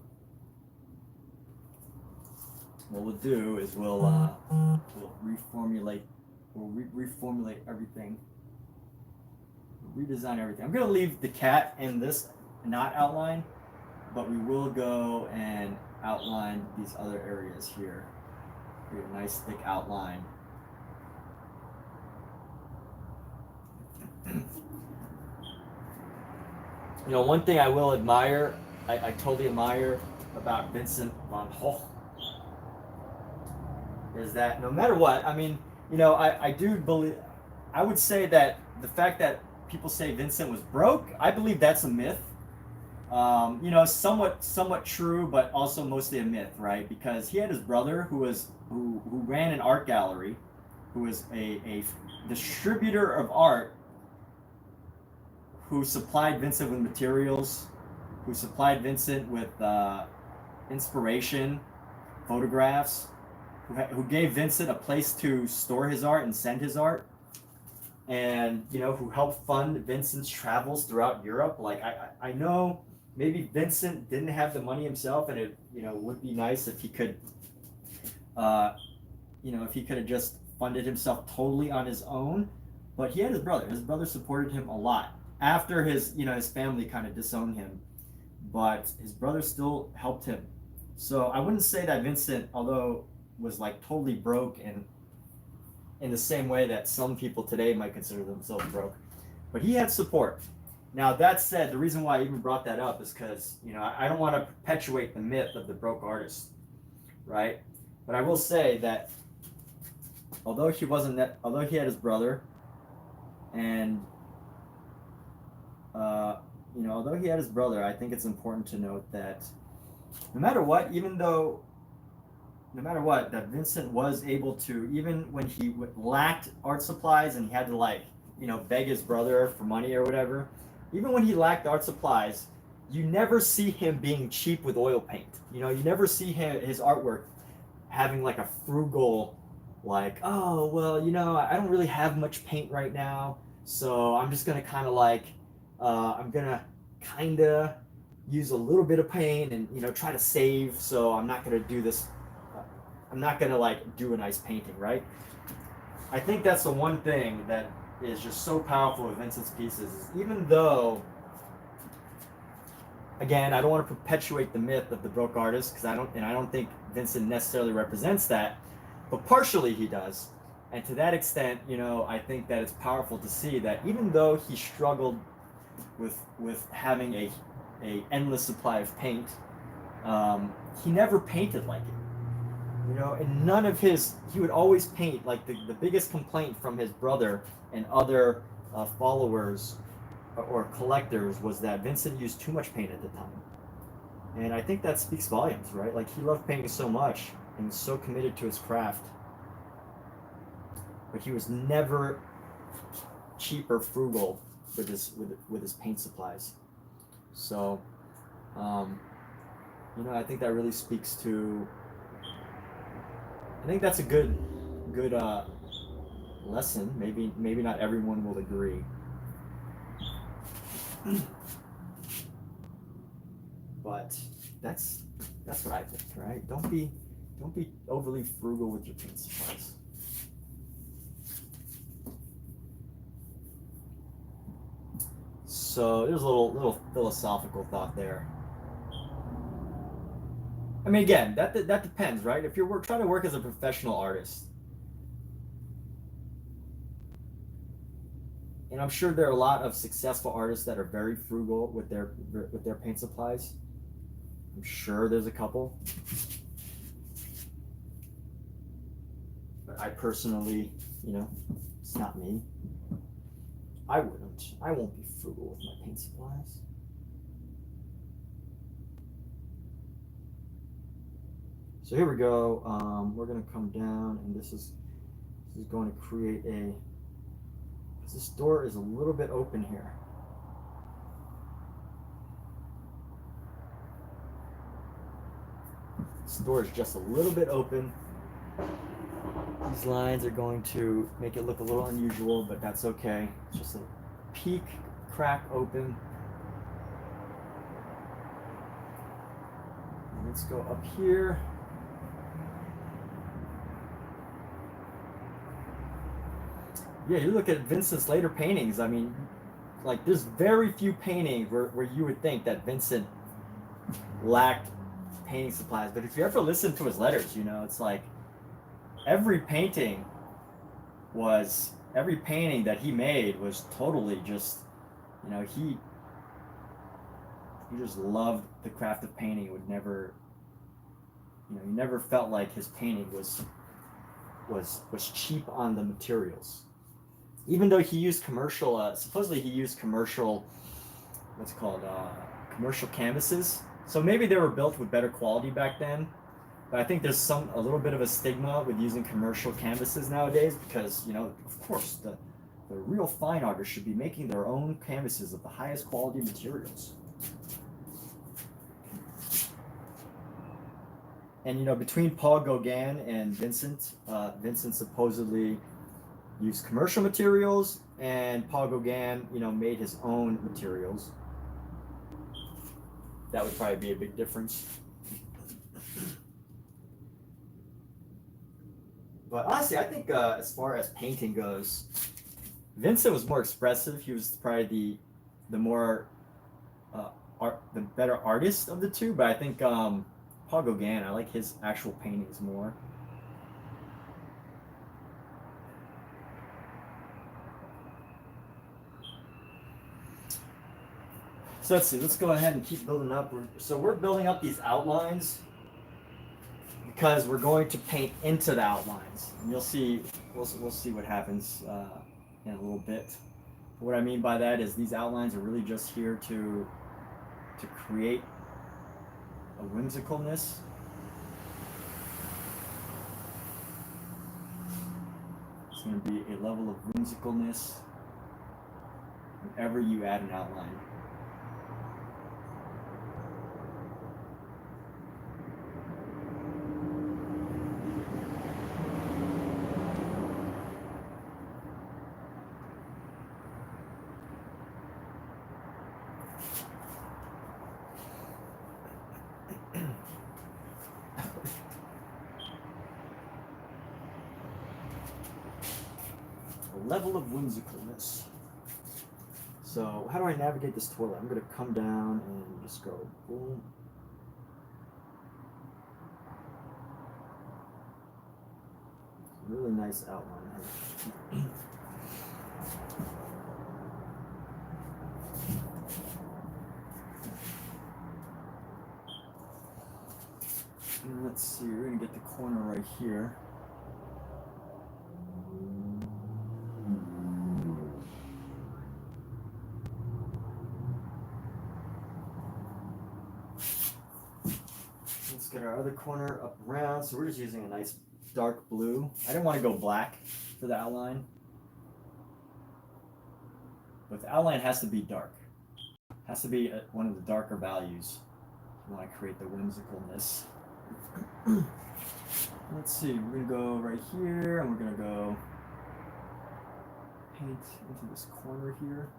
is we'll reformulate everything, redesign everything. I'm gonna leave the cat in this not outline, but we will go and outline these other areas here. Create a nice thick outline. You know, one thing I will admire, I totally admire about Vincent van Gogh is that no matter what, I mean, you know, I do believe, I would say that the fact that people say Vincent was broke, I believe that's a myth. You know, somewhat true, but also mostly a myth, right? Because he had his brother who ran an art gallery, who was a distributor of art, who supplied Vincent with materials, who supplied Vincent with inspiration, photographs, who gave Vincent a place to store his art and send his art, and you know, who helped fund Vincent's travels throughout Europe. Like I know maybe Vincent didn't have the money himself, and it, you know, would be nice if he could, you know, if he could have just funded himself totally on his own. But he had his brother. His brother supported him a lot after his, you know, his family kind of disowned him, but his brother still helped him. So I wouldn't say that Vincent, although was like totally broke, and in the same way that some people today might consider themselves broke, but he had support. Now that said, the reason why I even brought that up is because, you know, I don't want to perpetuate the myth of the broke artist, right? But I will say that although he had his brother, and you know, although he had his brother, I think it's important to note that no matter what, that Vincent was able to, even when he lacked art supplies and he had to, like, you know, beg his brother for money or whatever, even when he lacked art supplies, you never see him being cheap with oil paint. You know, you never see his artwork having like a frugal, like, oh, well, you know, I don't really have much paint right now, so I'm just gonna kind of like, I'm gonna kind of use a little bit of paint and, you know, try to save, so I'm not gonna do this, I'm not gonna like do a nice painting, right? I think that's the one thing that is just so powerful with Vincent's pieces, is even though, again, I don't want to perpetuate the myth of the broke artist, because I don't think Vincent necessarily represents that, but partially he does. And to that extent, you know, I think that it's powerful to see that even though he struggled with having a endless supply of paint, he never painted like it. You know, and none of his, he would always paint, like the biggest complaint from his brother and other followers or collectors was that Vincent used too much paint at the time. And I think that speaks volumes, right? Like, he loved painting so much and was so committed to his craft, but he was never cheap or frugal with his paint supplies. So, I think that really speaks to. I think that's a good lesson. Maybe not everyone will agree, but that's what I think, right? Don't be overly frugal with your paint supplies. So there's a little philosophical thought there. I mean, again, that depends, right? If you're trying to work as a professional artist, and I'm sure there are a lot of successful artists that are very frugal with their paint supplies. I'm sure there's a couple, but I personally, it's not me. I won't be frugal with my paint supplies. So here we go. We're gonna come down, and this is going to create because this door is a little bit open here. This door is just a little bit open. These lines are going to make it look a little unusual, but that's okay. It's just a peak crack open. And let's go up here. Yeah, you look at Vincent's later paintings, I mean, like, there's very few paintings where you would think that Vincent lacked painting supplies. But if you ever listen to his letters, it's like every painting that he made was totally just, he just loved the craft of painting. It would never, he never felt like his painting was cheap on the materials. Even though he used supposedly he used commercial canvases. So maybe they were built with better quality back then. But I think there's a little bit of a stigma with using commercial canvases nowadays because, of course, the real fine artists should be making their own canvases of the highest quality materials. And, between Paul Gauguin and Vincent, Vincent supposedly used commercial materials, and Paul Gauguin, made his own materials. That would probably be a big difference. But honestly, I think as far as painting goes, Vincent was more expressive. He was probably the more the better artist of the two. But I think Paul Gauguin, I like his actual paintings more. So let's see. Let's go ahead and keep building up. We're building up these outlines because we're going to paint into the outlines, and you'll see. We'll see what happens in a little bit. What I mean by that is these outlines are really just here to create a whimsicalness. It's going to be a level of whimsicalness whenever you add an outline. Level of whimsicalness. So how do I navigate this toilet? I'm going to come down and just go boom. Really nice outline. And let's see, we're going to get the corner right here. our other corner up around. So we're just using a nice dark blue. I didn't want to go black for the outline, but the outline has to be dark. Has to be one of the darker values. You want to create the whimsicalness. Let's see, we're gonna go right here, and we're gonna go paint into this corner here.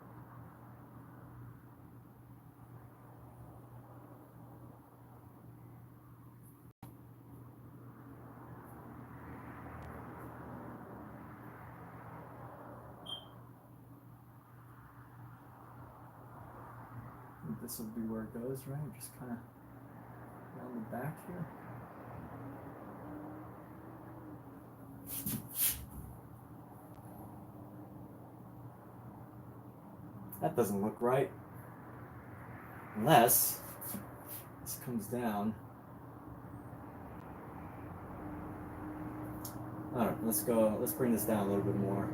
This will be where it goes, right? Just kind of down the back here. That doesn't look right. Unless this comes down. All right, let's bring this down a little bit more.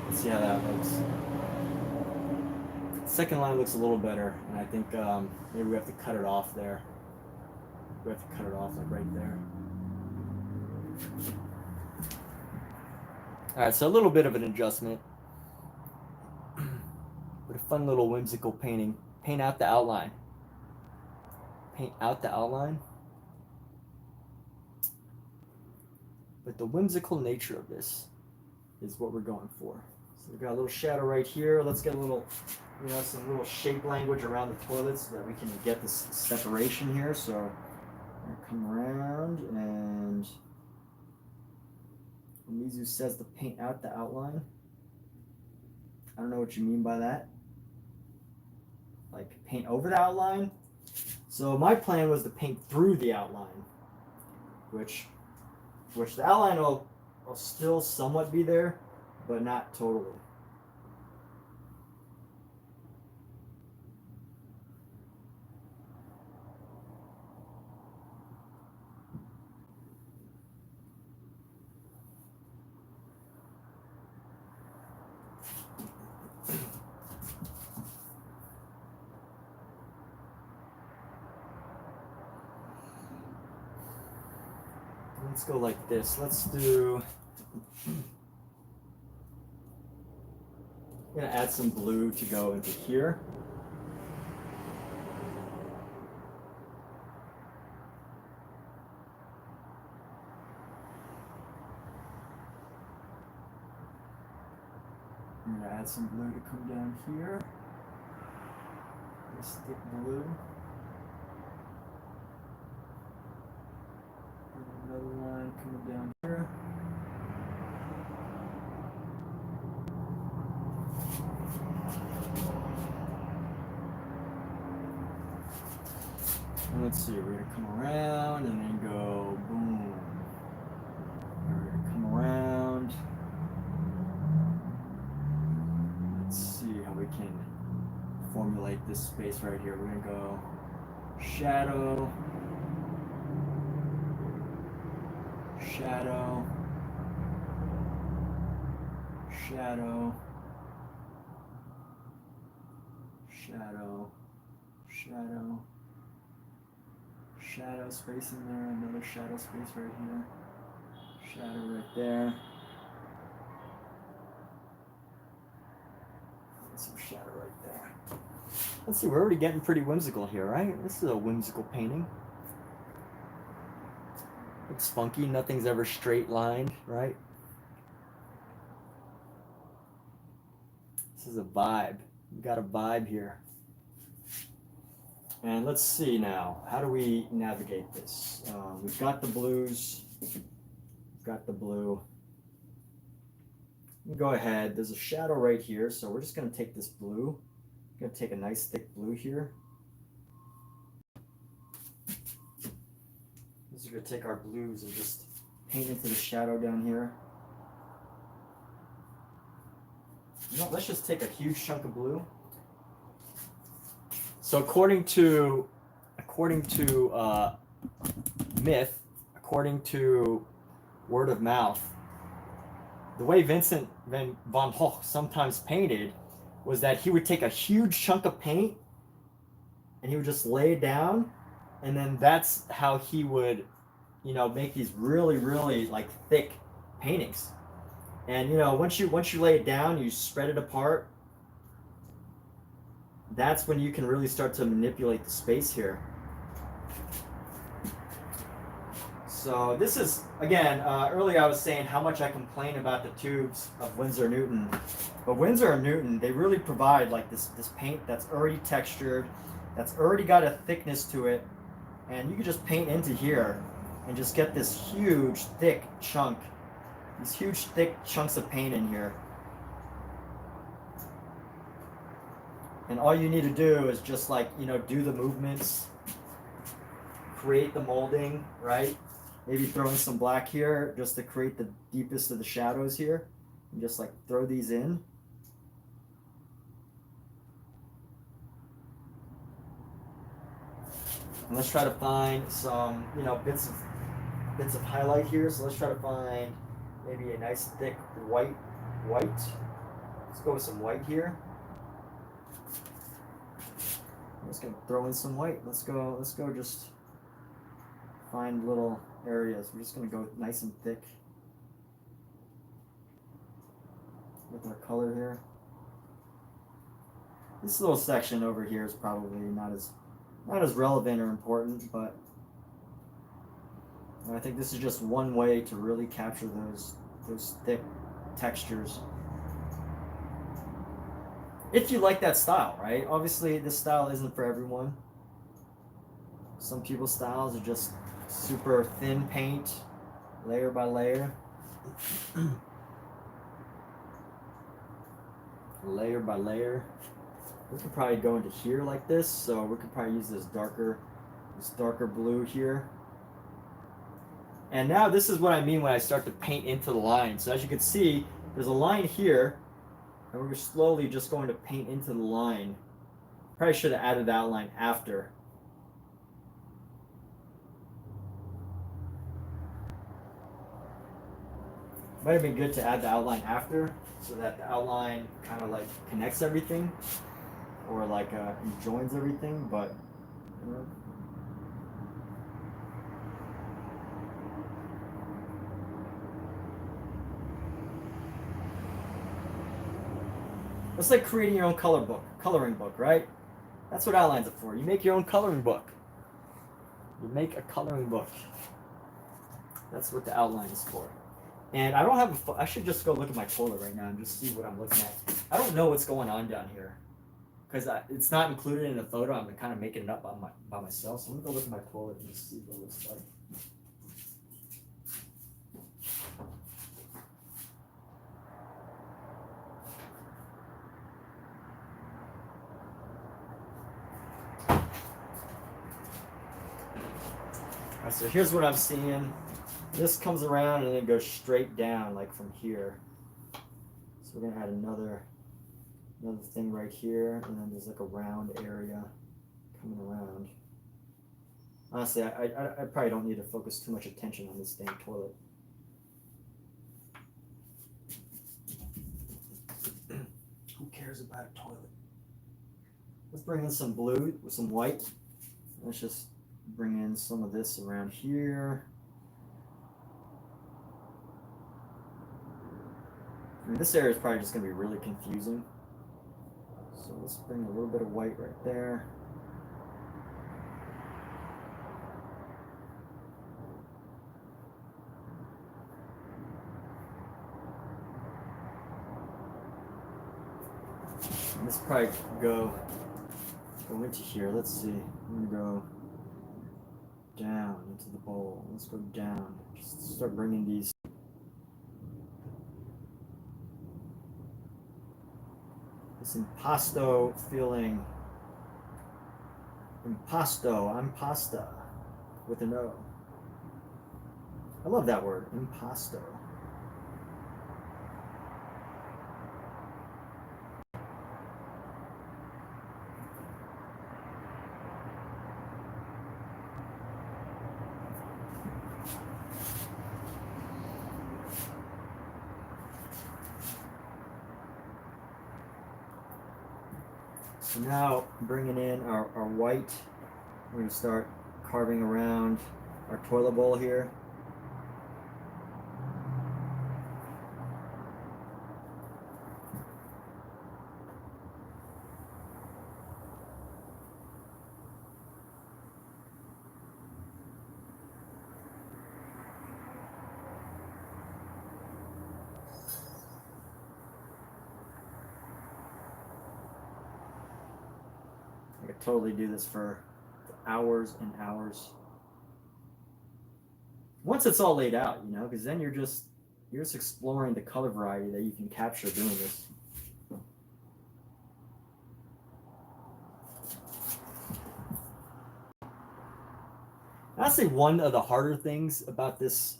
Let's see how that looks. Second line looks a little better, and I think maybe we have to cut it off there. We have to cut it off like right there. All right, so a little bit of an adjustment, but a fun little whimsical painting. Paint out the outline. Paint out the outline. But the whimsical nature of this is what we're going for. So we've got a little shadow right here. Let's get a little, some little shape language around the toilet so that we can get this separation here. So I'm gonna come around, and Mizu says to paint out the outline. I don't know what you mean by that. Like paint over the outline. So my plan was to paint through the outline, which the outline will still somewhat be there, but not totally. Let's go like this. Let's do. I'm gonna add some blue to go into here. I'm gonna add some blue to come down here. This thick blue. Another line coming down here. And let's see, we're gonna come around and then go boom. We're gonna come around. Let's see how we can formulate this space right here. We're gonna go shadow. Shadow, shadow, shadow, shadow, shadow space in there, another shadow space right here, shadow right there, and some shadow right there. Let's see, we're already getting pretty whimsical here, right? This is a whimsical painting. Looks funky, nothing's ever straight lined, right? This is a vibe. We got a vibe here. And let's see now, how do we navigate this? We've got the blues, we've got the blue. Go ahead, there's a shadow right here, so we're just gonna take this blue. I'm gonna take a nice thick blue here. We're going to take our blues and just paint into the shadow down here. Let's just take a huge chunk of blue. So according to myth, according to word of mouth, the way Vincent van Gogh sometimes painted was that he would take a huge chunk of paint and he would just lay it down, and then that's how he would, you know, make these really, really like thick paintings. And you know, once you lay it down, you spread it apart. That's when you can really start to manipulate the space here. So this is, again, earlier I was saying how much I complain about the tubes of Windsor and Newton. But Windsor and Newton, they really provide like this paint that's already textured, that's already got a thickness to it. And you can just paint into here and just get this huge, thick chunk. These huge, thick chunks of paint in here. And all you need to do is just like, you know, do the movements, create the molding, right? Maybe throw in some black here just to create the deepest of the shadows here. And just like throw these in. And let's try to find some, you know, bits of highlight here. So let's try to find maybe a nice thick white. Let's go with some white here. I'm just gonna throw in some white. Let's go just find little areas. We're just gonna go nice and thick with our color here. This little section over here is probably not as relevant or important, but I think this is just one way to really capture those thick textures. If you like that style, right? Obviously, this style isn't for everyone. Some people's styles are just super thin paint, layer by layer. Layer by layer. We could probably go into here like this, so we could probably use this darker blue here. And now this is what I mean when I start to paint into the line. So as you can see, there's a line here, and we're slowly just going to paint into the line. Probably should have added the outline after. Might have been good to add the outline after, so that the outline kind of like connects everything, or like joins everything, but you know. It's like creating your own coloring book, right? That's what outlines are for. You make your own coloring book. You make a coloring book. That's what the outline is for. And I don't have I should just go look at my toilet right now and just see what I'm looking at. I don't know what's going on down here, because it's not included in the photo. I'm kind of making it up by myself. So I'm gonna go look at my toilet and just see what it looks like. Alright, so here's what I'm seeing. This comes around and then goes straight down, like from here. So we're gonna add another thing right here, and then there's like a round area coming around. Honestly, I probably don't need to focus too much attention on this dang toilet. Who cares about a toilet? Let's bring in some blue with some white. Let's just bring in some of this around here. I mean, this area is probably just going to be really confusing. So let's bring a little bit of white right there. And let's probably go into here. Let's see. I'm going to go down into the bowl. Let's go down. Just start bringing these. This impasto feeling. Impasto. I'm pasta with an O. I love that word. Impasto. So now bringing in our white, we're going to start carving around our toilet bowl here. I could totally do this for hours and hours. Once it's all laid out, you know, because then you're just exploring the color variety that you can capture doing this. Honestly, one of the harder things about this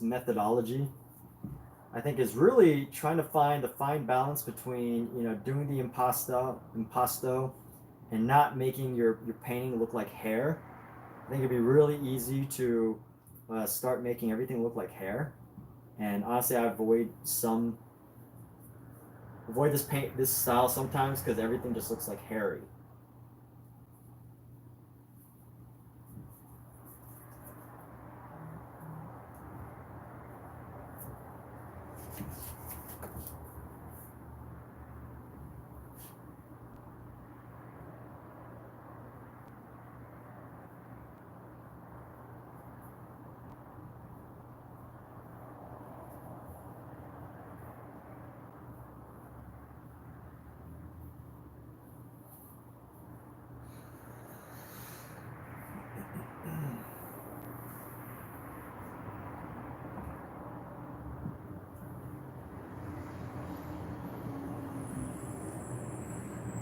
methodology, I think, is really trying to find a fine balance between, you know, doing the impasto and not making your painting look like hair. I think it'd be really easy to start making everything look like hair. And honestly, I avoid this style sometimes because everything just looks like hairy.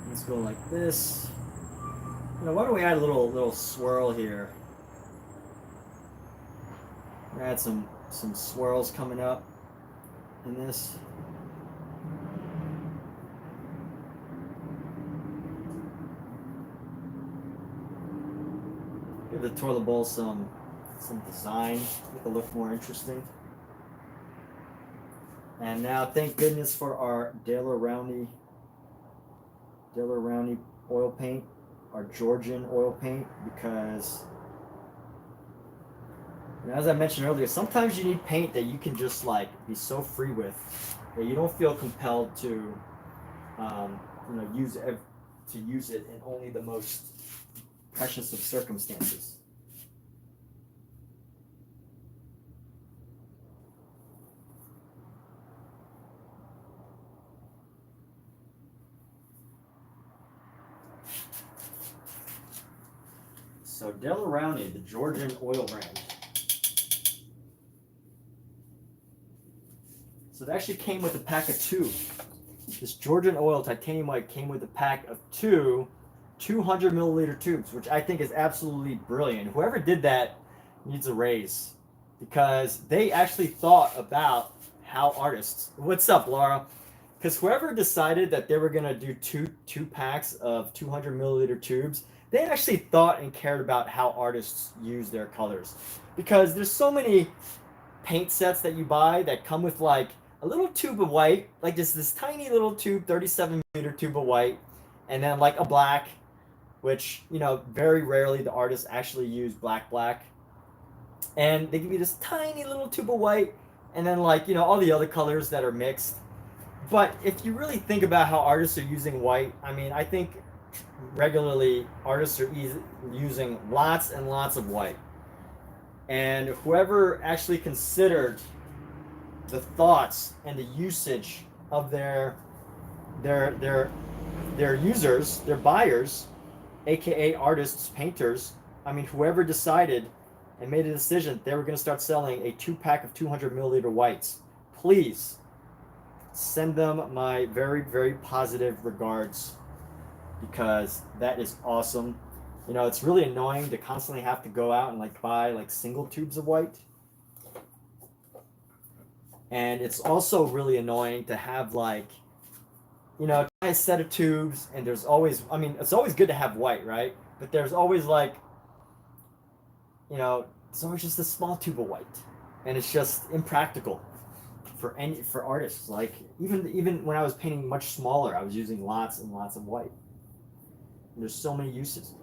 Let's go like this. You know, why don't we add a little swirl here? We're gonna add some swirls coming up in this. Give the toilet bowl some design, make it look more interesting. And now, thank goodness for our Daler Rowney oil paint, our Georgian oil paint, because, you know, as I mentioned earlier, sometimes you need paint that you can just like be so free with that you don't feel compelled to, you know, use it in only the most precious of circumstances. So Daler Rowney, the Georgian oil brand. So it actually came with a pack of 2. This Georgian oil titanium white came with a pack of 2 200 milliliter tubes, which I think is absolutely brilliant. Whoever did that needs a raise, because they actually thought about how artists. What's up, Laura? Because whoever decided that they were gonna do two packs of 200 milliliter tubes, they actually thought and cared about how artists use their colors. Because there's so many paint sets that you buy that come with like a little tube of white, like this tiny little tube, 37 milliliter tube of white, and then like a black, which, you know, very rarely the artists actually use black. And they give you this tiny little tube of white, and then like, you know, all the other colors that are mixed. But if you really think about how artists are using white, I mean, I think regularly artists are using lots and lots of white. And whoever actually considered the thoughts and the usage of their users, their buyers, aka artists, painters, I mean, whoever decided and made a decision they were going to start selling a 2-pack of 200 milliliter whites, please send them my very, very positive regards, because that is awesome. You know, it's really annoying to constantly have to go out and like buy like single tubes of white. And it's also really annoying to have like, you know, try a set of tubes, and there's always, I mean, it's always good to have white, right? But there's always like, you know, it's always just a small tube of white, and it's just impractical for artists. Like even when I was painting much smaller, I was using lots and lots of white. There's so many uses.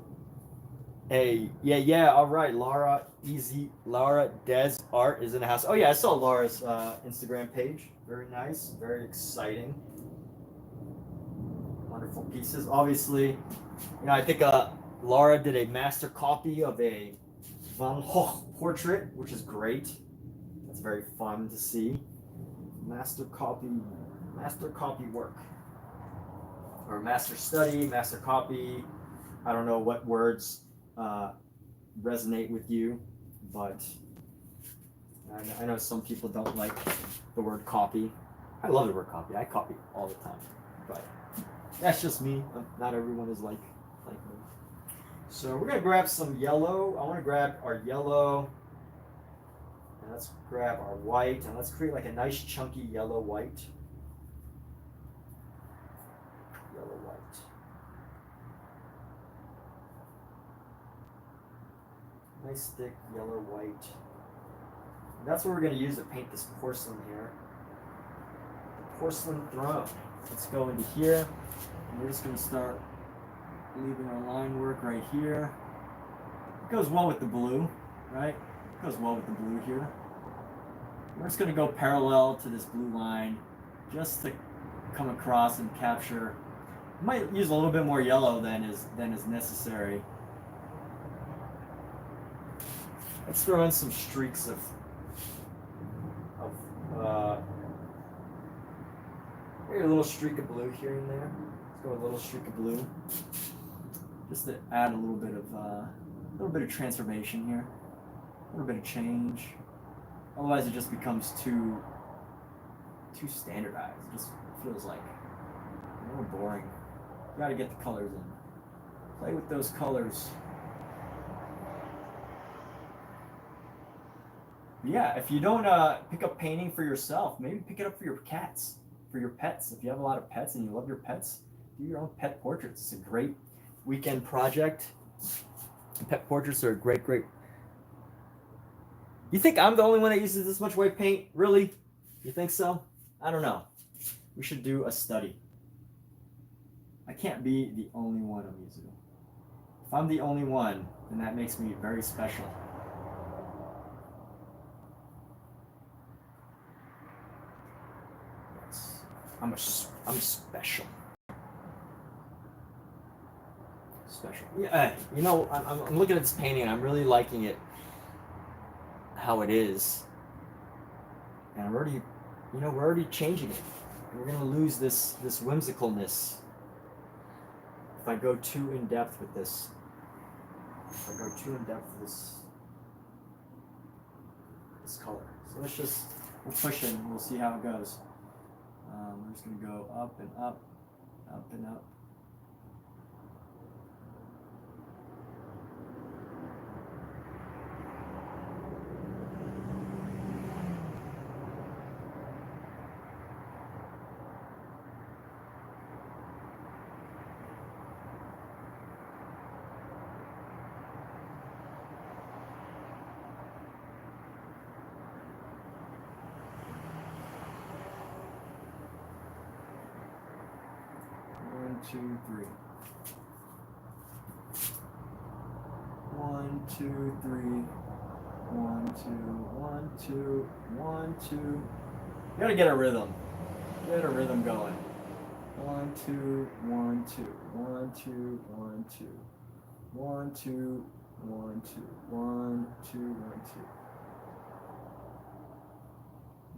Hey, yeah, all right. Laura Des Art is in the house. Oh yeah, I saw Laura's Instagram page. Very nice, very exciting. Wonderful pieces. Obviously, I think Laura did a master copy of a Van Gogh portrait, which is great. That's very fun to see. Master copy work. Or master study, master copy. I don't know what words resonate with you, but I know some people don't like the word copy. I love the word copy. I copy all the time, but that's just me. Not everyone is like me. So we're gonna grab some yellow. I want to grab our yellow, and let's grab our white, and let's create like a nice chunky yellow white. Yellow white. Nice thick yellow white. And that's what we're going to use to paint this porcelain here. The porcelain throne. Let's go into here. And we're just going to start leaving our line work right here. It goes well with the blue, right? It goes well with the blue here. We're just going to go parallel to this blue line just to come across and capture. Might use a little bit more yellow than is necessary. Let's throw in some streaks of maybe a little streak of blue here and there. Let's go with a little streak of blue, just to add a little bit of transformation here, a little bit of change. Otherwise, it just becomes too standardized. It just feels like a little boring. You gotta get the colors in. Play with those colors. Yeah, if you don't pick up painting for yourself, maybe pick it up for your cats, for your pets. If you have a lot of pets and you love your pets, do your own pet portraits. It's a great weekend project. Pet portraits are great. You think I'm the only one that uses this much white paint? Really? You think so? I don't know. We should do a study. I can't be the only one, Amizu. If I'm the only one, then that makes me very special. Yes. I'm special. Special. Yeah, I'm looking at this painting and I'm really liking it how it is. And we're already changing it. We're gonna lose this whimsicalness if I go too in depth with this. If I go too in depth with this color. So we'll push it and we'll see how it goes. We're just gonna go up and up, up and up. Two, three. 1, 2, 3. 1, 2, 1, 2, 1, 2. You gotta get a rhythm. Get a rhythm going. 1, 2, 1, 2. 1, 2, 1, 2. 1, 2, 1, 2. 1, 2, 1, 2.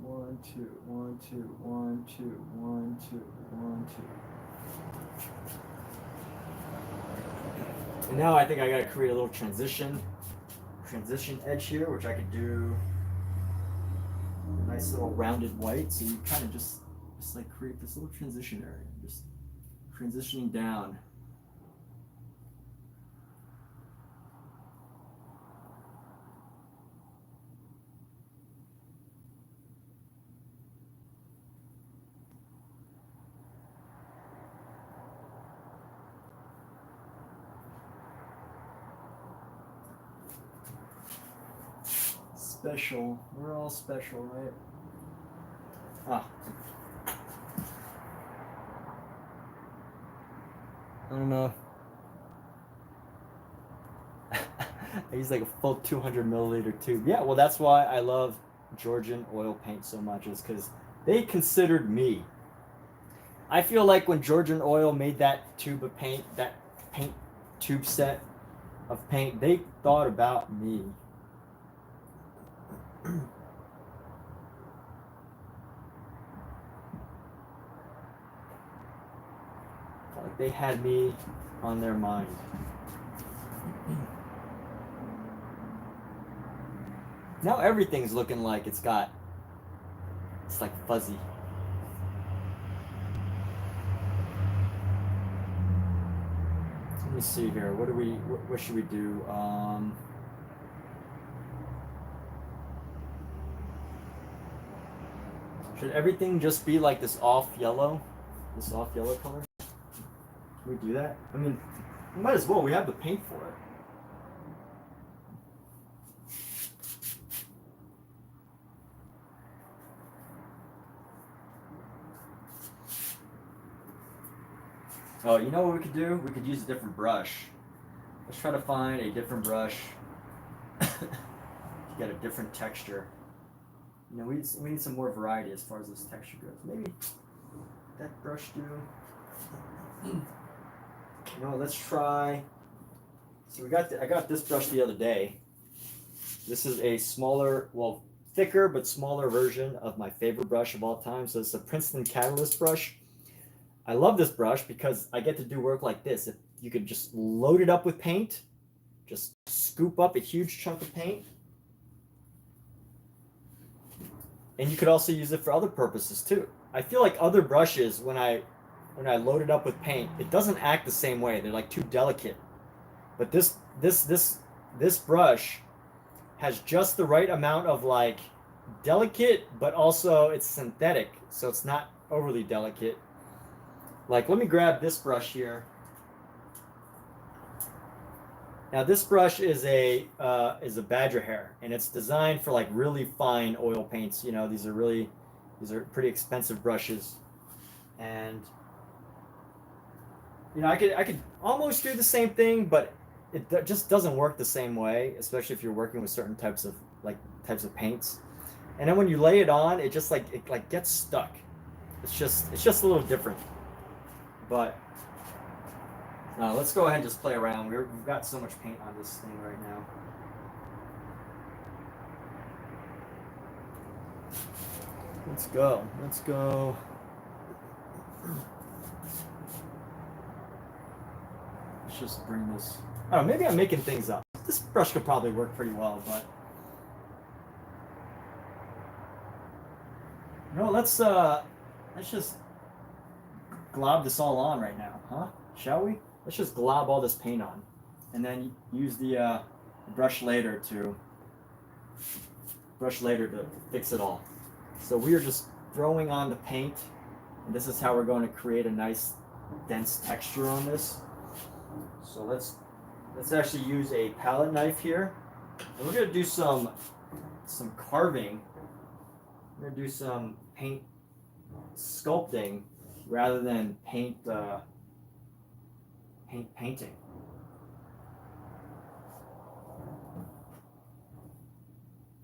1, 2, 1, 2, 1, 2, 1, 2, 1, 2. And now I think I gotta create a little transition edge here, which I could do a nice little rounded white. So you kind of just like create this little transition area, just transitioning down. Special. We're all special, right? I don't know. I use like a full 200 milliliter tube. Yeah, well, that's why I love Georgian oil paint so much, is because they considered me. I feel like when Georgian Oil made that tube of paint, that paint tube set of paint, they thought about me. Like they had me on their mind. Now everything's looking like it's like fuzzy. Let me see here. What should we do? Should everything just be like this off yellow color? Can we do that? I mean, we might as well. We have the paint for it. Oh, you know what we could do? We could use a different brush. Let's try to find a different brush to get a different texture. You know, we need some more variety as far as this texture goes. Maybe that brush do. You know, let's try. So I got this brush the other day. This is a smaller, well, thicker but smaller version of my favorite brush of all time. So it's a Princeton Catalyst brush. I love this brush because I get to do work like this. If you could just load it up with paint, just scoop up a huge chunk of paint. And you could also use it for other purposes too. I feel like other brushes, when I load it up with paint, it doesn't act the same way. They're like too delicate. But this brush has just the right amount of like delicate, but also it's synthetic, so it's not overly delicate. Like, let me grab this brush here. Now this brush is a badger hair, and it's designed for like really fine oil paints. You know, these are pretty expensive brushes, and you know, I could almost do the same thing, but it just doesn't work the same way, especially if you're working with certain types of paints. And then when you lay it on, it just it gets stuck. It's just a little different. But let's go ahead and just play around. We've got so much paint on this thing right now. Let's go. Let's just bring this. Oh, maybe I'm making things up. This brush could probably work pretty well, but no. Let's just glob this all on right now, huh? Shall we? Let's just glob all this paint on, and then use the brush later to fix it all. So we are just throwing on the paint, and this is how we're going to create a nice dense texture on this. So let's actually use a palette knife here, and we're going to do some carving. We're going to do some paint sculpting rather than painting.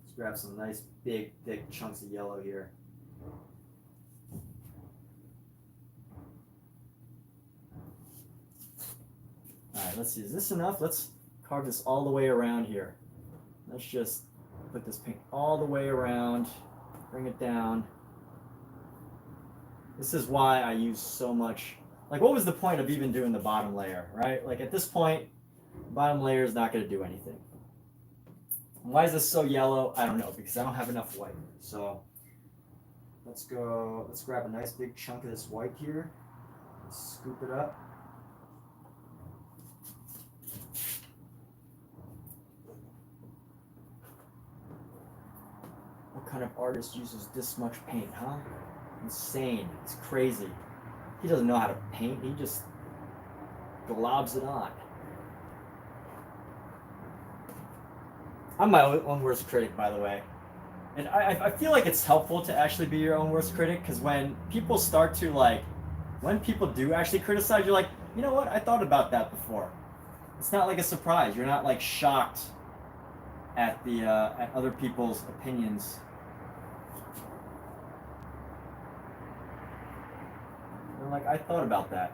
Let's grab some nice big thick chunks of yellow here. Alright, let's see, is this enough? Let's carve this all the way around here. Let's just put this paint all the way around, bring it down. This is why I use so much. Like, what was the point of even doing the bottom layer, right? Like, at this point, the bottom layer is not going to do anything. Why is this so yellow? I don't know, because I don't have enough white. So let's grab a nice big chunk of this white here. Let's scoop it up. What kind of artist uses this much paint, huh? Insane. It's crazy. He doesn't know how to paint. He just globs it on. I'm my own worst critic, by the way. And I feel like it's helpful to actually be your own worst critic, because when people start to when people do actually criticize, you're like, you know what? I thought about that before. It's not like a surprise. You're not like shocked at the at other people's opinions. And like, I thought about that.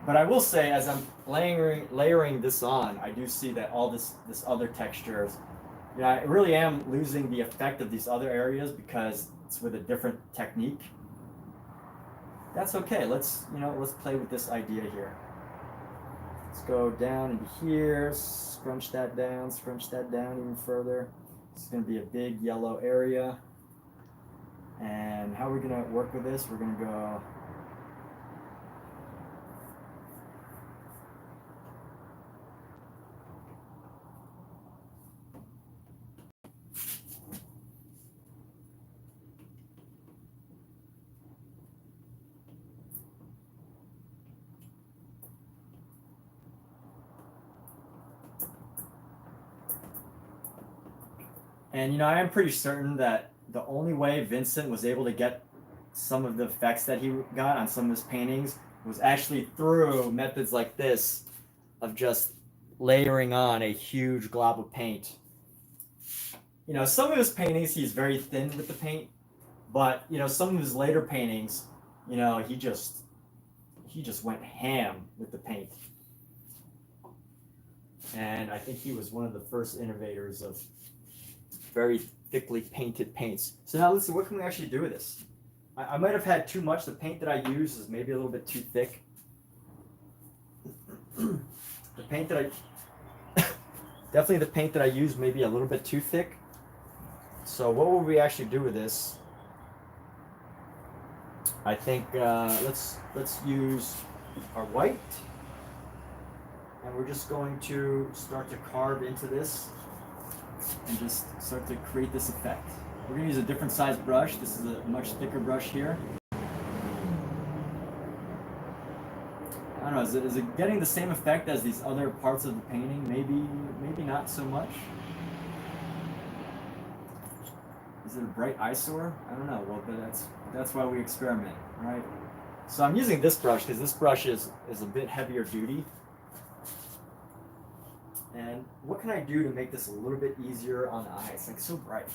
But I will say, as I'm layering this on, I do see that all this other textures, yeah, I really am losing the effect of these other areas because it's with a different technique. That's okay. Let's play with this idea here. Let's go down into here, scrunch that down even further. It's going to be a big yellow area. And how are we going to work with this? We're going to go and I am pretty certain that the only way Vincent was able to get some of the effects that he got on some of his paintings was actually through methods like this of just layering on a huge glob of paint. Some of his paintings he's very thin with the paint, but some of his later paintings, he just went ham with the paint. And I think he was one of the first innovators of very thickly painted paints. So now let's see, what can we actually do with this? I might have had too much. The paint that I use is maybe a little bit too thick. The paint that definitely the paint that I use may be a little bit too thick. So what will we actually do with this? I think let's use our white, and we're just going to start to carve into this and just start to create this effect. We're going to use a different size brush. This is a much thicker brush here. I don't know, is it getting the same effect as these other parts of the painting? Maybe not so much. Is it a bright eyesore? I don't know. Well, but that's why we experiment, right? So I'm using this brush because this brush is a bit heavier duty. And what can I do to make this a little bit easier on the eye? It's like so bright.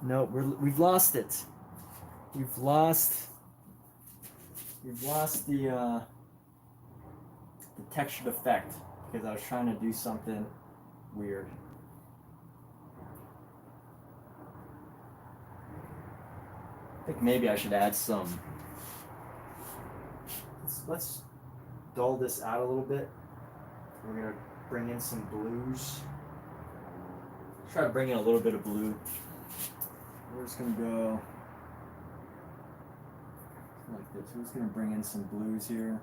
No, we've lost it. We've lost the textured effect because I was trying to do something weird. I think maybe I should add some. Let's dull this out a little bit. We're gonna bring in some blues. Try to bring in a little bit of blue. We're just gonna go like this. We're just gonna bring in some blues here.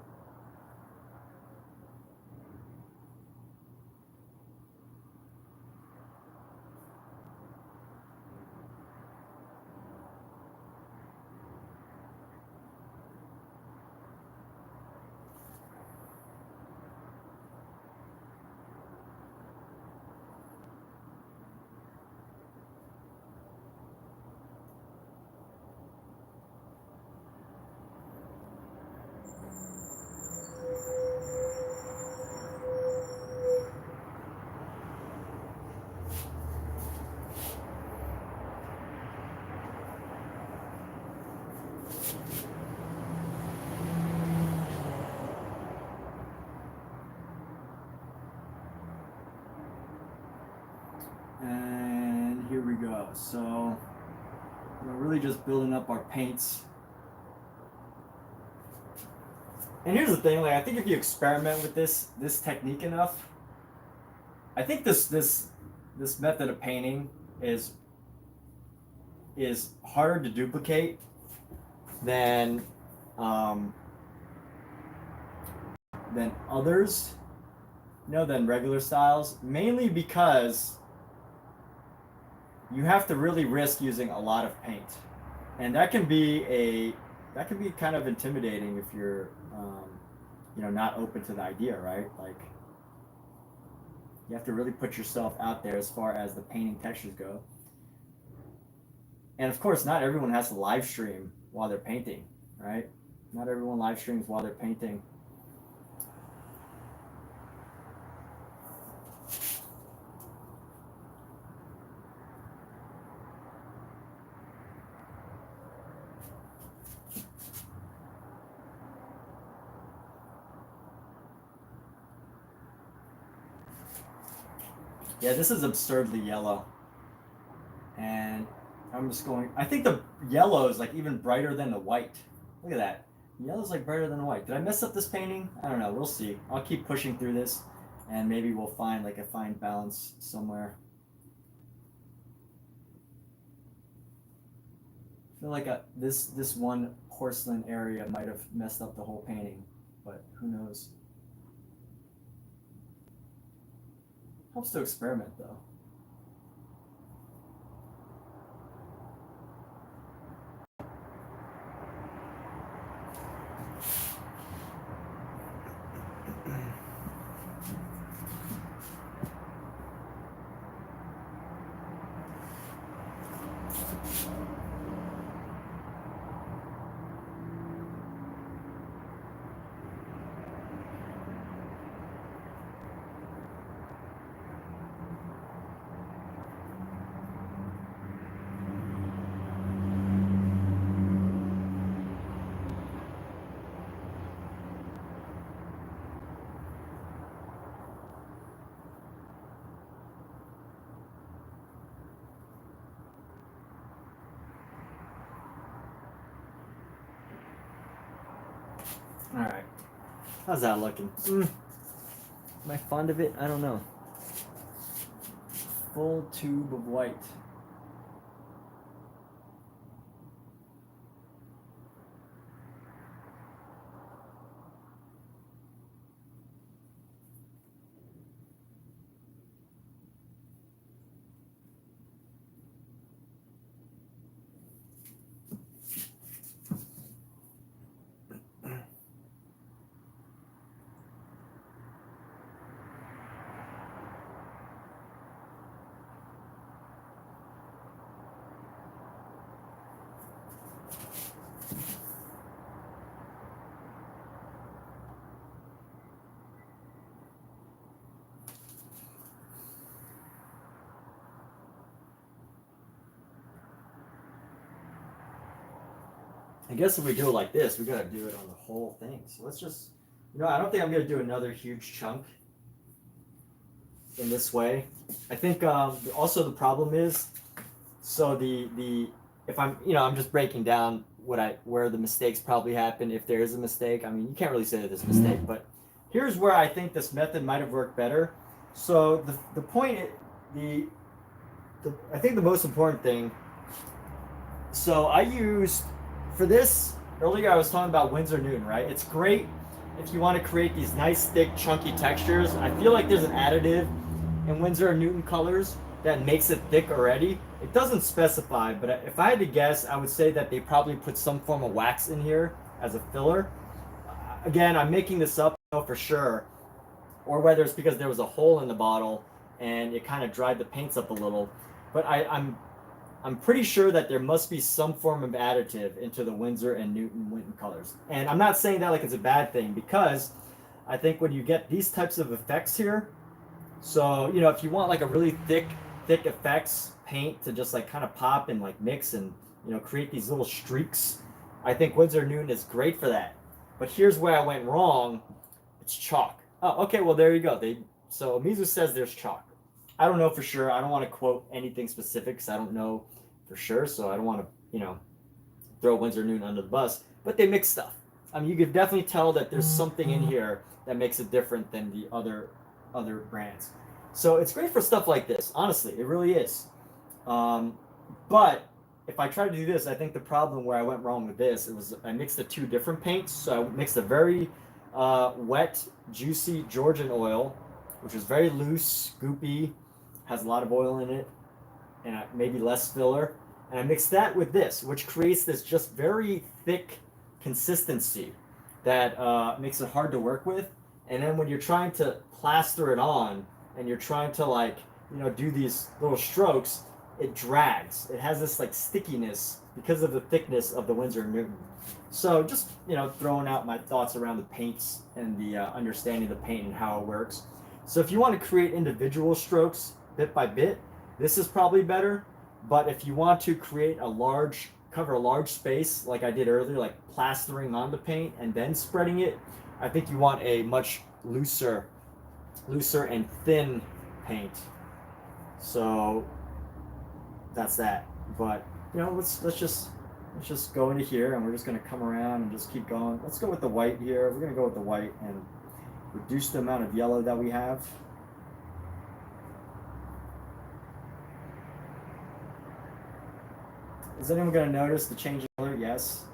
And here we go. So we're really just building up our paints. And here's the thing, like I think if you experiment with this technique enough, I think this method of painting is harder to duplicate than others, than regular styles, mainly because you have to really risk using a lot of paint, and that can be that can be kind of intimidating if you're, you know, not open to the idea, right? Like, you have to really put yourself out there as far as the painting textures go. And of course, not everyone has to live stream while they're painting, right? Not everyone live streams while they're painting. Yeah, this is absurdly yellow. And I'm just going, I think the yellow is like even brighter than the white. Look at that. Yellow's like brighter than the white. Did I mess up this painting? I don't know. We'll see. I'll keep pushing through this and maybe we'll find like a fine balance somewhere. I feel like this one porcelain area might have messed up the whole painting, but who knows? Helps to experiment though. All right, how's that looking? Am I fond of it? I don't know. Full tube of white. I guess if we do it like this, we gotta do it on the whole thing. So let's just, you know, I don't think I'm gonna do another huge chunk in this way. I think also the problem is, so the if I'm, you know, I'm just breaking down where the mistakes probably happen if there is a mistake. I mean, you can't really say that there's a mistake, but here's where I think this method might have worked better. So the point, I think the most important thing. So I used. For this, earlier I was talking about Windsor and Newton, right? It's great if you want to create these nice, thick, chunky textures. I feel like there's an additive in Windsor and Newton colors that makes it thick already. It doesn't specify, but if I had to guess, I would say that they probably put some form of wax in here as a filler. Again, I'm making this up for sure, or whether it's because there was a hole in the bottle and it kind of dried the paints up a little. But I'm pretty sure that there must be some form of additive into the Windsor and Newton colors. And I'm not saying that like it's a bad thing, because I think when you get these types of effects here, so, you know, if you want like a really thick effects paint to just like kind of pop and like mix and, you know, create these little streaks, I think Windsor and Newton is great for that. But here's where I went wrong. It's chalk. Oh, okay, well, there you go. So Mizu says there's chalk. I don't know for sure. I don't want to quote anything specific because I don't know for sure. So I don't want to, you know, throw Windsor Newton under the bus. But they mix stuff. I mean, you could definitely tell that there's something in here that makes it different than the other brands. So it's great for stuff like this. Honestly, it really is. But if I try to do this, I think the problem where I went wrong with this, I mixed the two different paints. So I mixed a very wet, juicy Georgian oil, which is very loose, goopy, has a lot of oil in it, and maybe less filler. And I mixed that with this, which creates this just very thick, consistency that makes it hard to work with. And then when you're trying to plaster it on and you're trying to like, do these little strokes, it drags. It has this like stickiness because of the thickness of the Windsor and Newton. So just, throwing out my thoughts around the paints and the understanding the paint and how it works. So if you want to create individual strokes bit by bit, this is probably better. But if you want to create cover a large space like I did earlier, like plastering on the paint and then spreading it, I think you want a much looser and thin paint. So that's that. But let's just go into here, and we're just going to come around and just keep going. Let's go with the white here. We're going to go with the white and reduce the amount of yellow that we have. Is anyone going to notice the change in color? Yes.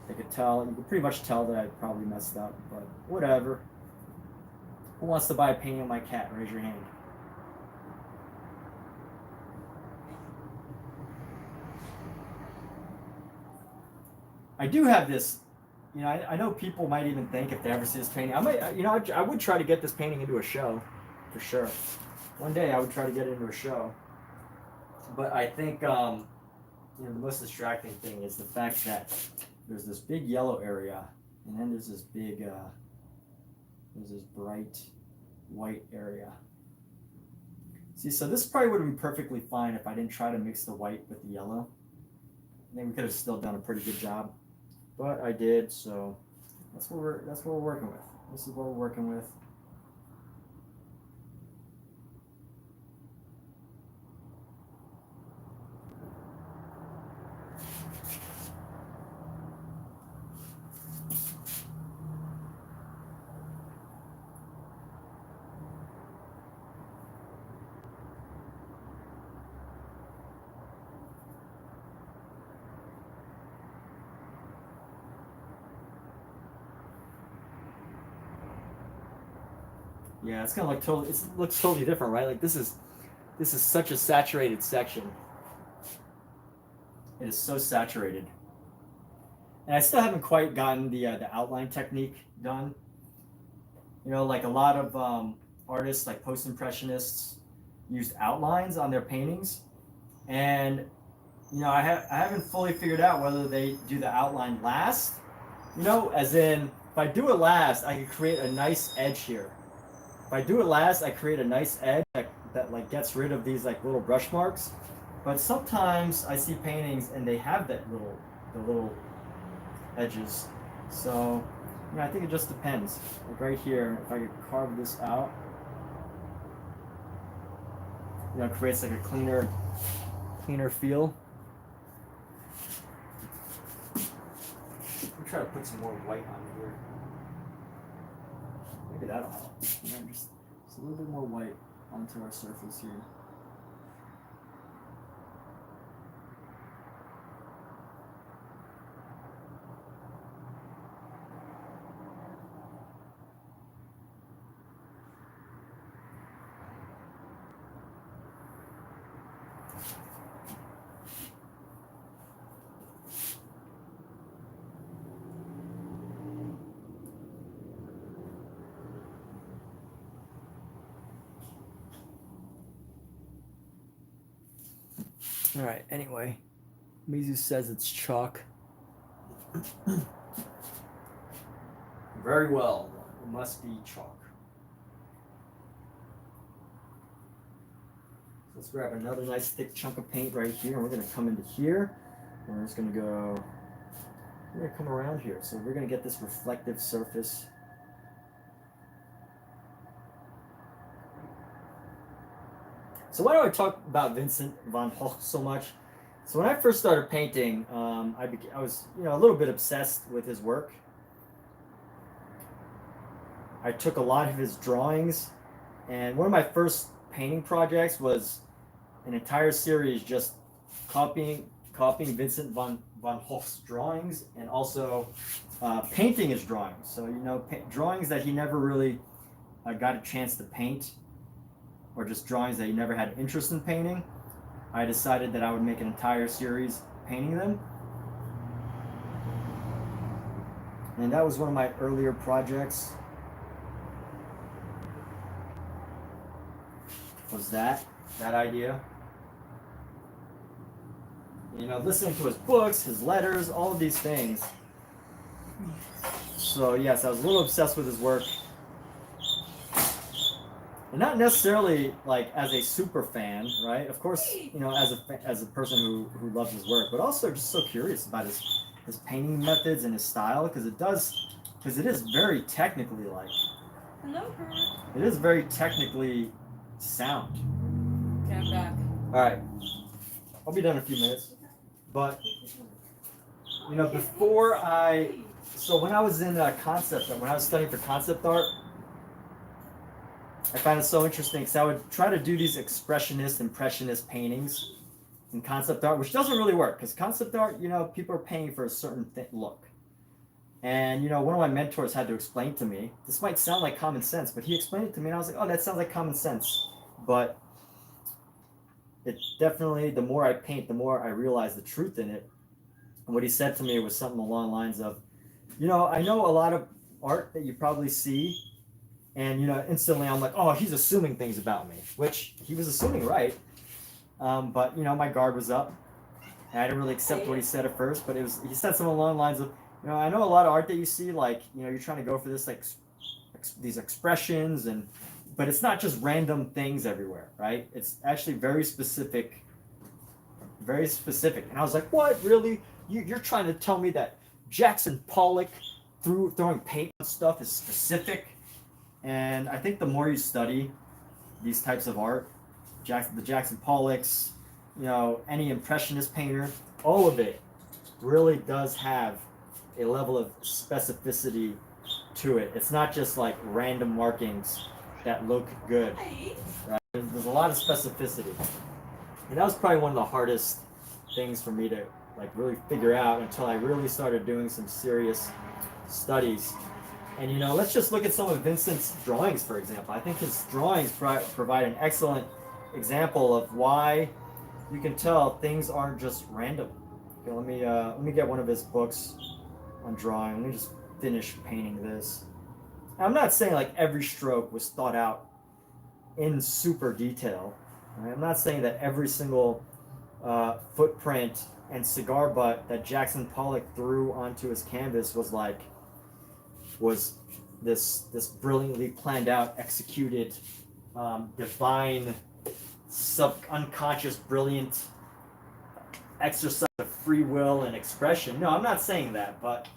I could tell. You could pretty much tell that I probably messed up, but whatever. Who wants to buy a painting of my cat? Raise your hand. I do have this, I know people might even think if they ever see this painting, I would try to get this painting into a show, for sure. One day I would try to get it into a show. But I think, the most distracting thing is the fact that there's this big yellow area, and then there's this bright white area. See, so this probably would have been perfectly fine if I didn't try to mix the white with the yellow. I think we could have still done a pretty good job. But I did, so that's what we're working with. This is what we're working with. Yeah, it's gonna look totally. It looks totally different, right? Like this is such a saturated section. It is so saturated, and I still haven't quite gotten the outline technique done. Like a lot of artists, like post-impressionists, used outlines on their paintings, and I haven't fully figured out whether they do the outline last. As in, if I do it last, I can create a nice edge here. If I do it last, I create a nice edge that like gets rid of these like little brush marks. But sometimes I see paintings and they have the little edges. So I think it just depends. Like right here, if I could carve this out, it creates like a cleaner feel. I'll try to put some more white on here. Maybe that'll help. Just a little bit more white onto our surface here. All right, anyway, Mizu says it's chalk. Very well, it must be chalk. So let's grab another nice thick chunk of paint right here, and we're gonna come into here, and we're just gonna come around here. So we're gonna get this reflective surface. So why do I talk about Vincent van Gogh so much? So when I first started painting, I was a little bit obsessed with his work. I took a lot of his drawings, and one of my first painting projects was an entire series just copying Vincent van Gogh's drawings and also painting his drawings. So drawings that he never really got a chance to paint, or just drawings that he never had interest in painting. I decided that I would make an entire series painting them. And that was one of my earlier projects. Was that idea? You know, listening to his books, his letters, all of these things. So yes, I was a little obsessed with his work. And not necessarily like as a super fan, right? Of course, you know, as a person who loves his work, but also just so curious about his painting methods and his style, because it is very technically like. Hello, Kurt. It is very technically sound. Okay, I'm back. All right, I'll be done in a few minutes, but you know, so when I was in concept art, when I was studying for concept art, I found it so interesting because I would try to do these expressionist, impressionist paintings in concept art, which doesn't really work because concept art, you know, people are paying for a certain look. And, you know, one of my mentors had to explain to me, this might sound like common sense, but he explained it to me and I was like, oh, that sounds like common sense. But it definitely, the more I paint, the more I realize the truth in it. And what he said to me was something along the lines of, you know, I know a lot of art that you probably see, and, you know, instantly I'm like, oh, he's assuming things about me, which he was assuming right. But, you know, my guard was up. And I didn't really accept what he said at first, but he said something along the lines of, you know, I know a lot of art that you see, like, you know, you're trying to go for this, like, these expressions, but it's not just random things everywhere, right? It's actually very specific. And I was like, what, really? You're trying to tell me that Jackson Pollock throwing paint on stuff is specific? And I think the more you study these types of art, the Jackson Pollocks, you know, any impressionist painter, all of it really does have a level of specificity to it. It's not just like random markings that look good, right? There's a lot of specificity. And that was probably one of the hardest things for me to like really figure out until I really started doing some serious studies. And, you know, let's just look at some of Vincent's drawings, for example. I think his drawings provide an excellent example of why you can tell things aren't just random. Okay, let me get one of his books on drawing. Let me just finish painting this. I'm not saying like every stroke was thought out in super detail. Right? I'm not saying that every single footprint and cigar butt that Jackson Pollock threw onto his canvas was this brilliantly planned out, executed, divine, unconscious, brilliant exercise of free will and expression. No, I'm not saying that, but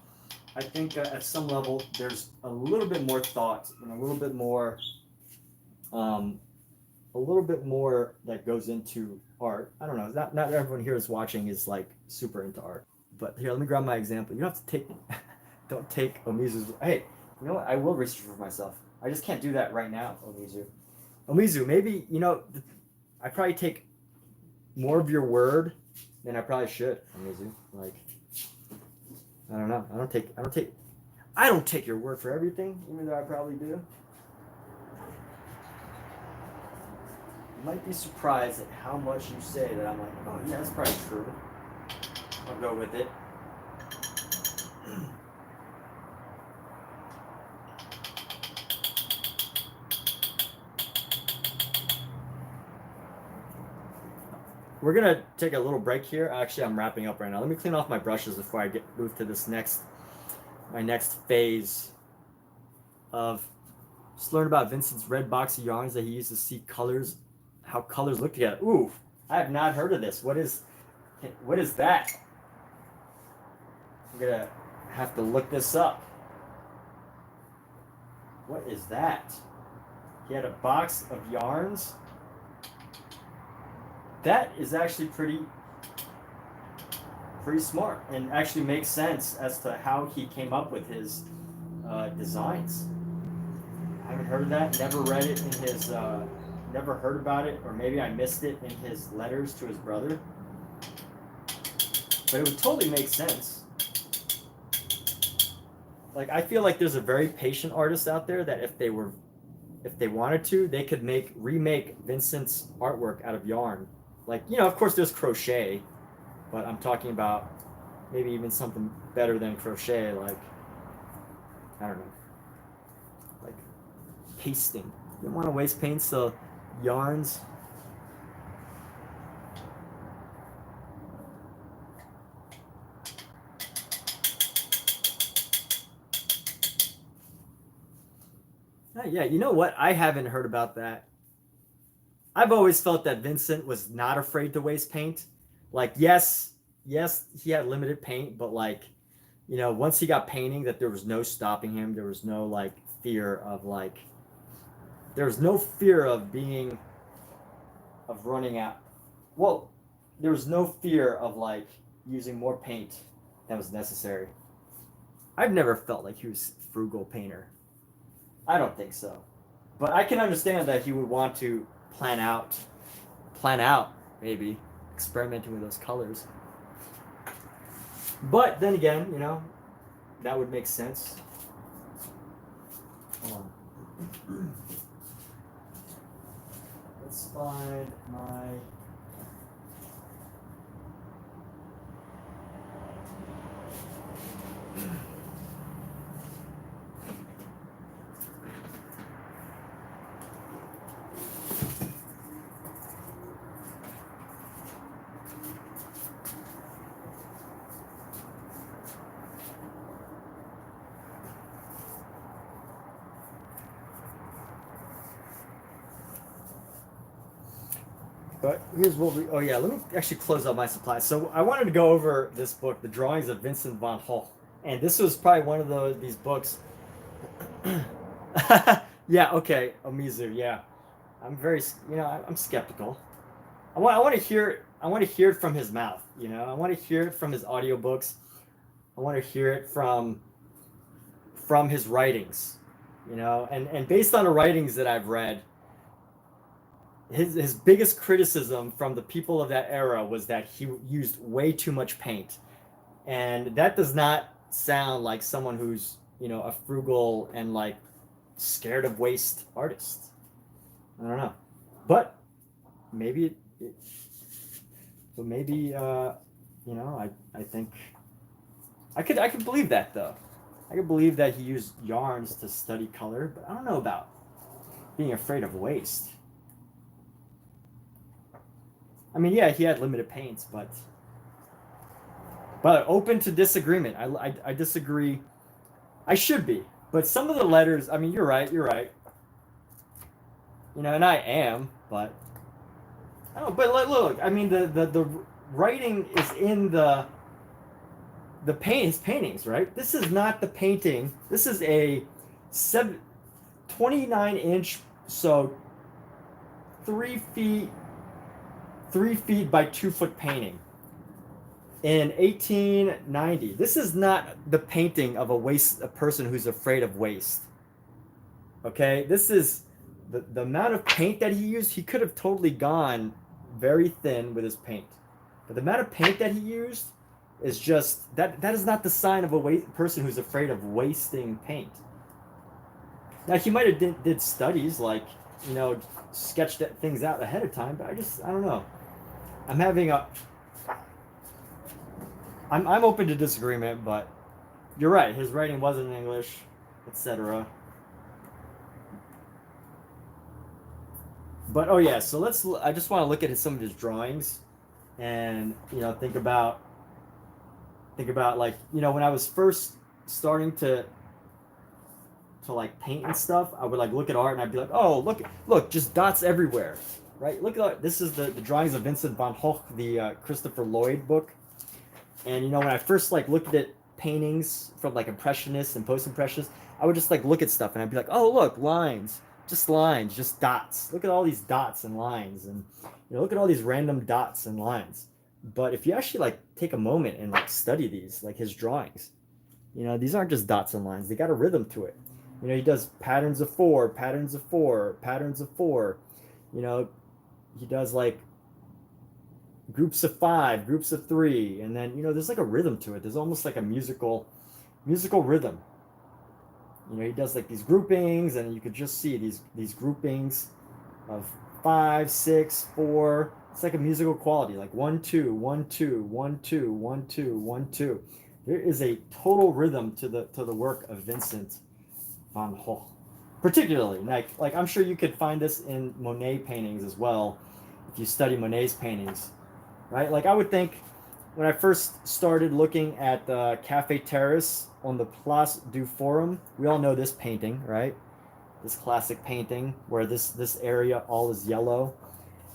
I think at some level there's a little bit more thought and a little bit more that goes into art. I don't know. Not everyone here is watching is like super into art. But here, let me grab my example. You don't have to take don't take Omizu's. Hey, you know what? I will research for myself. I just can't do that right now, Omizu. Omizu, maybe, you know, I probably take more of your word than I probably should, Omizu. Like, I don't know. I don't take your word for everything, even though I probably do. You might be surprised at how much you say that I'm like, oh yeah, that's probably true. I'll go with it. We're gonna take a little break here. Actually, I'm wrapping up right now. Let me clean off my brushes before I move to this my next phase of just learn about Vincent's red box of yarns that he used to see colors, how colors look together. Ooh, I have not heard of this. What is that? I'm gonna have to look this up. What is that? He had a box of yarns. That is actually pretty smart and actually makes sense as to how he came up with his designs. I haven't heard of that. Never read it in his. Never heard about it, or maybe I missed it in his letters to his brother. But it would totally make sense. Like, I feel like there's a very patient artist out there that if they wanted to, they could remake Vincent's artwork out of yarn. Like, you know, of course there's crochet, but I'm talking about maybe even something better than crochet, like I don't know, like pasting. You don't want to waste paint, so yarns. Yeah, you know what? I haven't heard about that. I've always felt that Vincent was not afraid to waste paint. Like, yes, he had limited paint, but like, once he got painting, that there was no stopping him. There was no like fear of like, there was no fear of being, of running out. Well, there was no fear of like using more paint than was necessary. I've never felt like he was a frugal painter. I don't think so. But I can understand that he would want to plan out, plan out maybe experimenting with those colors. But then again, that would make sense. Hold on. Let's find my. But here's what we. Oh yeah, let me actually close out my supplies. So I wanted to go over this book, The Drawings of Vincent van Gogh, and this was probably one of these books. Yeah. Okay. Omizu. Yeah. I'm very. I'm skeptical. I want to hear. I want to hear it from his mouth. I want to hear it from his audiobooks. I want to hear it from his writings. And based on the writings that I've read, his biggest criticism from the people of that era was that he used way too much paint, and that does not sound like someone who's a frugal and like scared of waste artist. I don't know, but maybe I think I could believe that though. I could believe that he used yarns to study color, but I don't know about being afraid of waste. I mean, yeah, he had limited paints, but open to disagreement. I disagree. I should be, but some of the letters. I mean, you're right. You're right. And I am, but oh, but look. I mean, the writing is in the his paintings, right? This is not the painting. This is a 29-inch, so 3 feet 3 feet by 2 foot painting in 1890. This is not the painting of a person who's afraid of waste. Okay, this is the amount of paint that he used. He could have totally gone very thin with his paint, but the amount of paint that he used is just that is not the sign of a person who's afraid of wasting paint. Now he might have did studies like sketched things out ahead of time, but I don't know. I'm open to disagreement, but you're right. His writing wasn't in English, etc. But oh yeah, so I just want to look at some of his drawings, and think about like when I was first starting to like paint and stuff, I would like look at art and I'd be like, oh look, just dots everywhere. Right? Look at this is the drawings of Vincent van Gogh, the Christopher Lloyd book. And when I first like looked at paintings from like impressionists and post-impressionists, I would just like look at stuff and I'd be like, oh look, lines, just dots. Look at all these dots and lines, and look at all these random dots and lines. But if you actually like take a moment and like study these, like his drawings, these aren't just dots and lines. They got a rhythm to it. He does patterns of 4, patterns of 4, patterns of 4. He does like groups of 5, groups of 3, and then there's like a rhythm to it. There's almost like a musical rhythm. He does like these groupings, and you could just see these groupings of 5, 6, 4. It's like a musical quality, like 1 2 1 2 1 2 1 2 1 2. There is a total rhythm to the work of Vincent van Gogh. Particularly, like I'm sure you could find this in Monet paintings as well, if you study Monet's paintings, right? Like I would think when I first started looking at the Cafe Terrace on the Place du Forum, we all know this painting, right? This classic painting where this area all is yellow.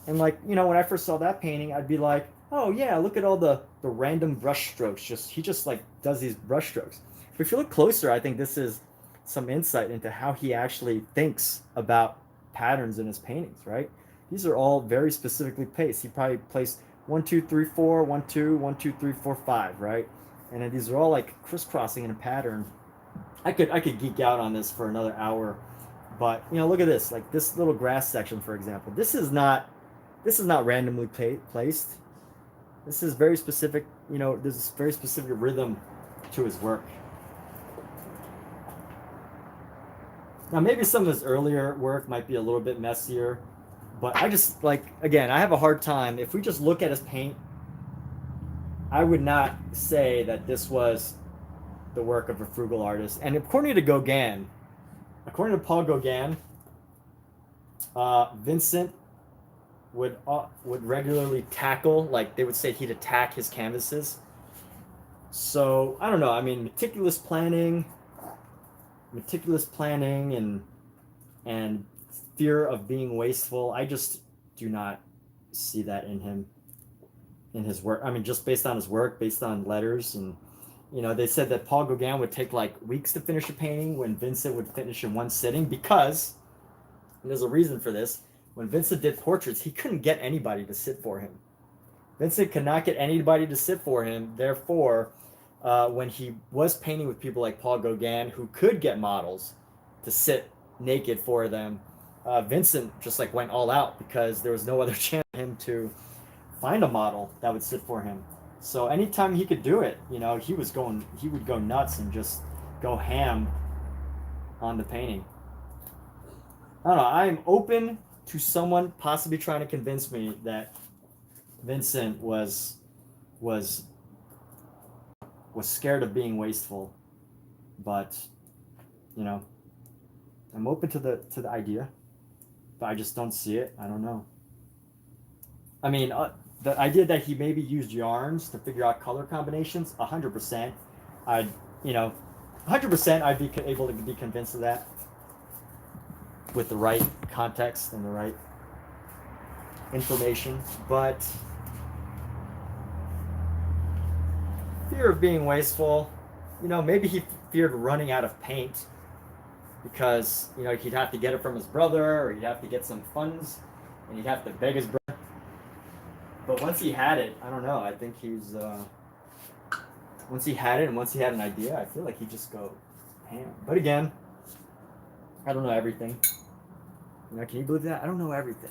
And like, you know, when I first saw that painting, I'd be like, oh yeah, look at all the random brush strokes. He just like does these brush strokes. But if you look closer, I think this is some insight into how he actually thinks about patterns in his paintings, right? These are all very specifically placed. He probably placed 1, 2, 3, 4, 1, 2, 1, 2, 3, 4, 5, right? And then these are all like crisscrossing in a pattern. I could geek out on this for another hour, but you know, look at this. Like this little grass section, for example. This is not randomly placed. This is very specific. You know, there's this very specific rhythm to his work. Now, maybe some of his earlier work might be a little bit messier, but I just like, again, I have a hard time. If we just look at his paint, I would not say that this was the work of a frugal artist. And according to Gauguin, according to Paul Gauguin, Vincent would regularly tackle, like they would say he'd attack his canvases. So I don't know. I mean, meticulous planning and fear of being wasteful. I just do not see that in him, in his work. I mean, just based on his work, based on letters, and you know, they said that Paul Gauguin would take like weeks to finish a painting when Vincent would finish in one sitting because, and there's a reason for this. When Vincent did portraits, he couldn't get anybody to sit for him. Vincent could not get anybody to sit for him. Therefore, when he was painting with people like Paul Gauguin, who could get models to sit naked for them, Vincent just like went all out because there was no other chance for him to find a model that would sit for him. So anytime he could do it, you know, he would go nuts and just go ham on the painting. I don't know. I am open to someone possibly trying to convince me that Vincent was scared of being wasteful, but you know, I'm open to the idea, but I just don't see it. I don't know. I mean, the idea that he maybe used yarns to figure out color combinations, 100%. I'd, you know, 100% I'd be able to be convinced of that with the right context and the right information. But fear of being wasteful, you know, maybe he feared running out of paint because, you know, he'd have to get it from his brother or he'd have to get some funds and he'd have to beg his brother. But once he had it, I don't know, I think he's once he had it and once he had an idea, I feel like he'd just go ham. But again, I don't know everything. You know, can you believe that? I don't know everything.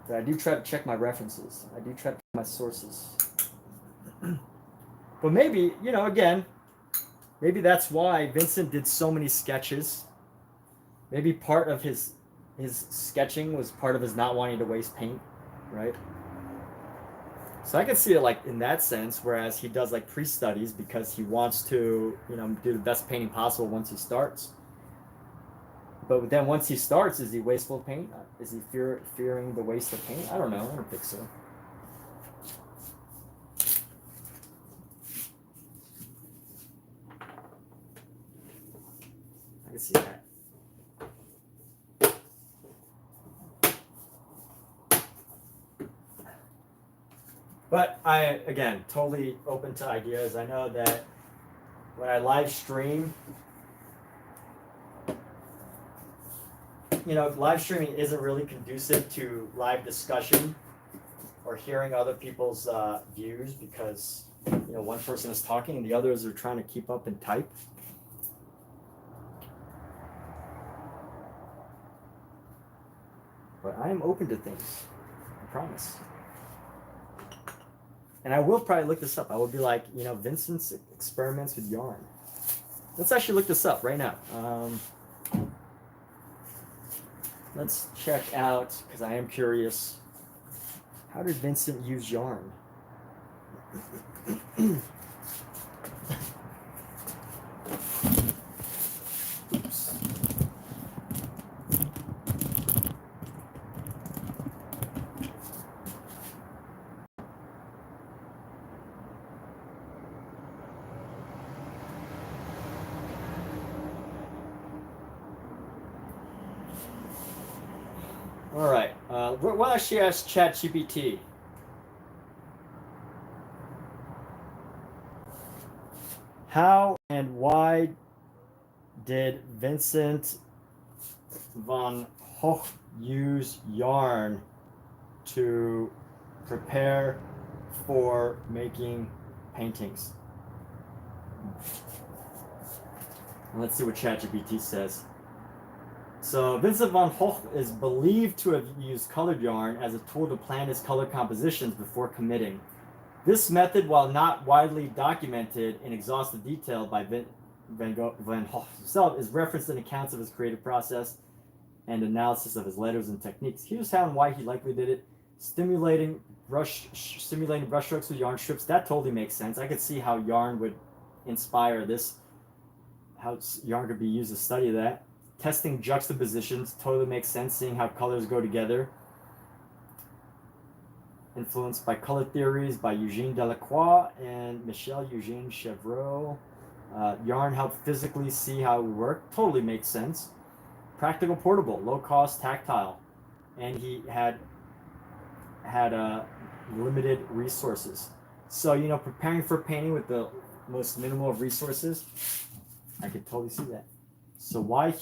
But I do try to check my references. I do try to check my sources. But maybe, you know, again, maybe that's why Vincent did so many sketches. Maybe part of his sketching was part of his not wanting to waste paint, right? So I can see it like in that sense, whereas he does like pre-studies because he wants to, you know, do the best painting possible once he starts. But then once he starts, is he wasteful of paint? Is he fearing the waste of paint? I don't know. I don't think so. I can see that. But I, again, totally open to ideas. I know that when I live stream, you know, live streaming isn't really conducive to live discussion or hearing other people's views because, you know, one person is talking and the others are trying to keep up and type. But I am open to things, I promise. And I will probably look this up. I will be like, you know, Vincent's experiments with yarn. Let's actually look this up right now. Let's check out, because I am curious, how did Vincent use yarn? Oops. All right. Well, actually, ask ChatGPT. How and why did Vincent van Gogh use yarn to prepare for making paintings? Let's see what ChatGPT says. So Vincent van Gogh is believed to have used colored yarn as a tool to plan his color compositions before committing. This method, while not widely documented in exhaustive detail by Van Gogh himself, is referenced in accounts of his creative process and analysis of his letters and techniques. Here's how and why he likely did it. Simulating brushstrokes with yarn strips, that totally makes sense. I could see how yarn would inspire this, how yarn could be used to study that. Testing juxtapositions totally makes sense, seeing how colors go together. Influenced by color theories by Eugène Delacroix and Michel-Eugène Chevreul. Yarn helped physically see how it would work. Totally makes sense. Practical, portable, low cost, tactile. And he had limited resources. So, you know, preparing for painting with the most minimal of resources, I could totally see that. So why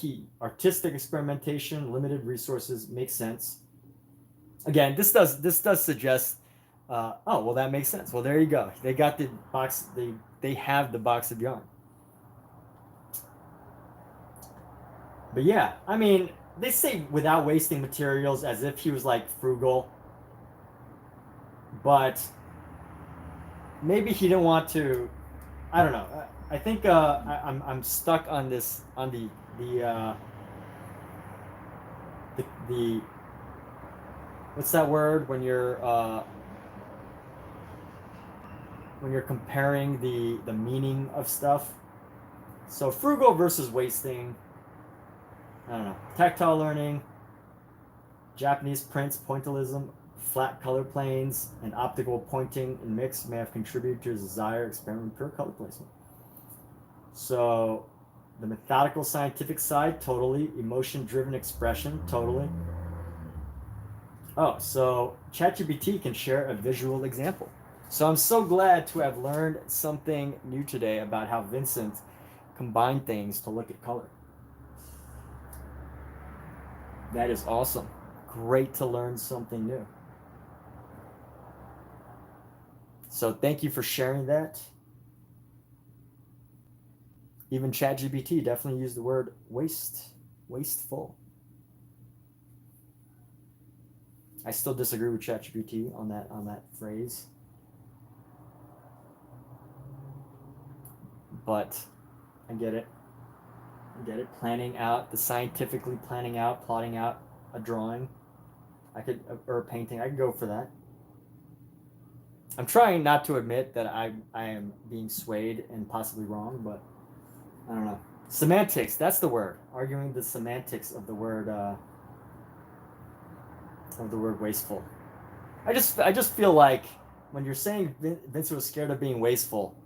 artistic experimentation, limited resources, makes sense. Again, this does suggest, oh, well, that makes sense. Well, there you go. They got the box, they have the box of yarn. But yeah, I mean, they say without wasting materials, as if he was like frugal. But maybe he didn't want to, I don't know. I think I'm stuck on this, on the what's that word when you're comparing the meaning of stuff. So frugal versus wasting. I don't know. Tactile learning, Japanese prints, pointillism, flat color planes, and optical pointing and mix may have contributed to his desire to experiment with pure color placement. So the methodical scientific side, totally. Emotion-driven expression, totally. Oh, so ChatGPT can share a visual example. So I'm so glad to have learned something new today about how Vincent combined things to look at color. That is awesome. Great to learn something new. So thank you for sharing that. Even ChatGPT definitely used the word wasteful. I still disagree with ChatGPT on that phrase. But I get it. Scientifically planning out, plotting out a drawing. Or a painting. I could go for that. I'm trying not to admit that I am being swayed and possibly wrong, but I don't know. Semantics, that's the word. Arguing the semantics of the word wasteful. I just feel like when you're saying Vincent was scared of being wasteful,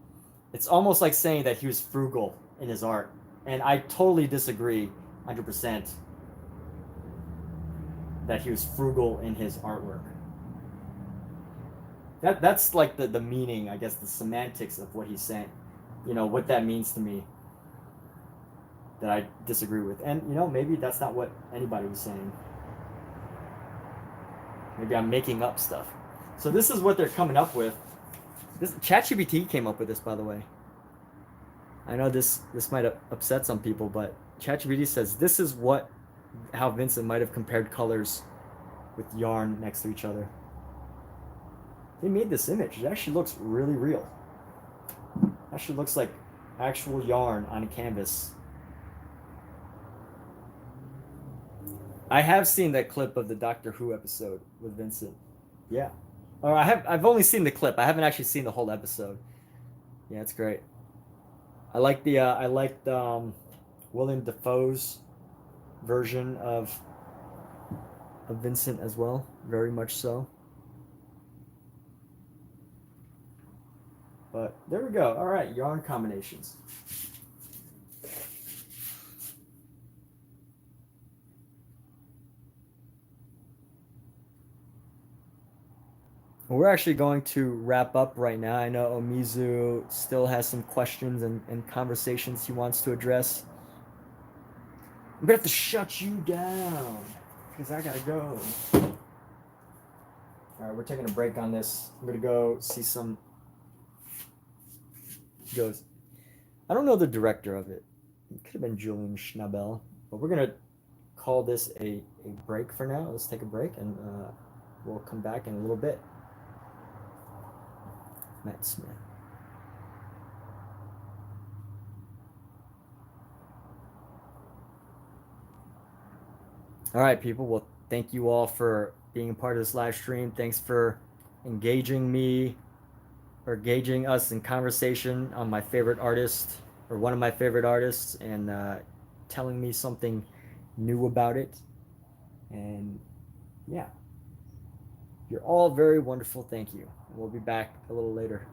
it's almost like saying that he was frugal in his art. And I totally disagree 100% that he was frugal in his artwork. That's like the meaning, I guess, the semantics of what he's saying. You know, what that means to me that I disagree with. And, you know, maybe that's not what anybody was saying. Maybe I'm making up stuff. So this is what they're coming up with. This ChatGPT came up with this, by the way. I know this might upset some people, but ChatGPT says this is how Vincent might have compared colors with yarn next to each other. They made this image. It actually looks really real. It actually looks like actual yarn on a canvas. I have seen that clip of the Doctor Who episode with Vincent. Yeah. Or I've only seen the clip. I haven't actually seen the whole episode. Yeah, it's great. I liked William Dafoe's version of Vincent as well, very much so. But there we go. All right, yarn combinations. We're actually going to wrap up right now. I know Omizu still has some questions and conversations he wants to address. I'm gonna have to shut you down because I gotta go. All right, we're taking a break on this. I'm gonna go see some. He goes, I don't know the director of it. It could have been Julian Schnabel, but we're gonna call this a break for now. Let's take a break and we'll come back in a little bit. Matt Smith. All right, people. Well, thank you all for being a part of this live stream. Thanks for engaging me or engaging us in conversation on my favorite artist or one of my favorite artists and telling me something new about it. And yeah, you're all very wonderful. Thank you. We'll be back a little later.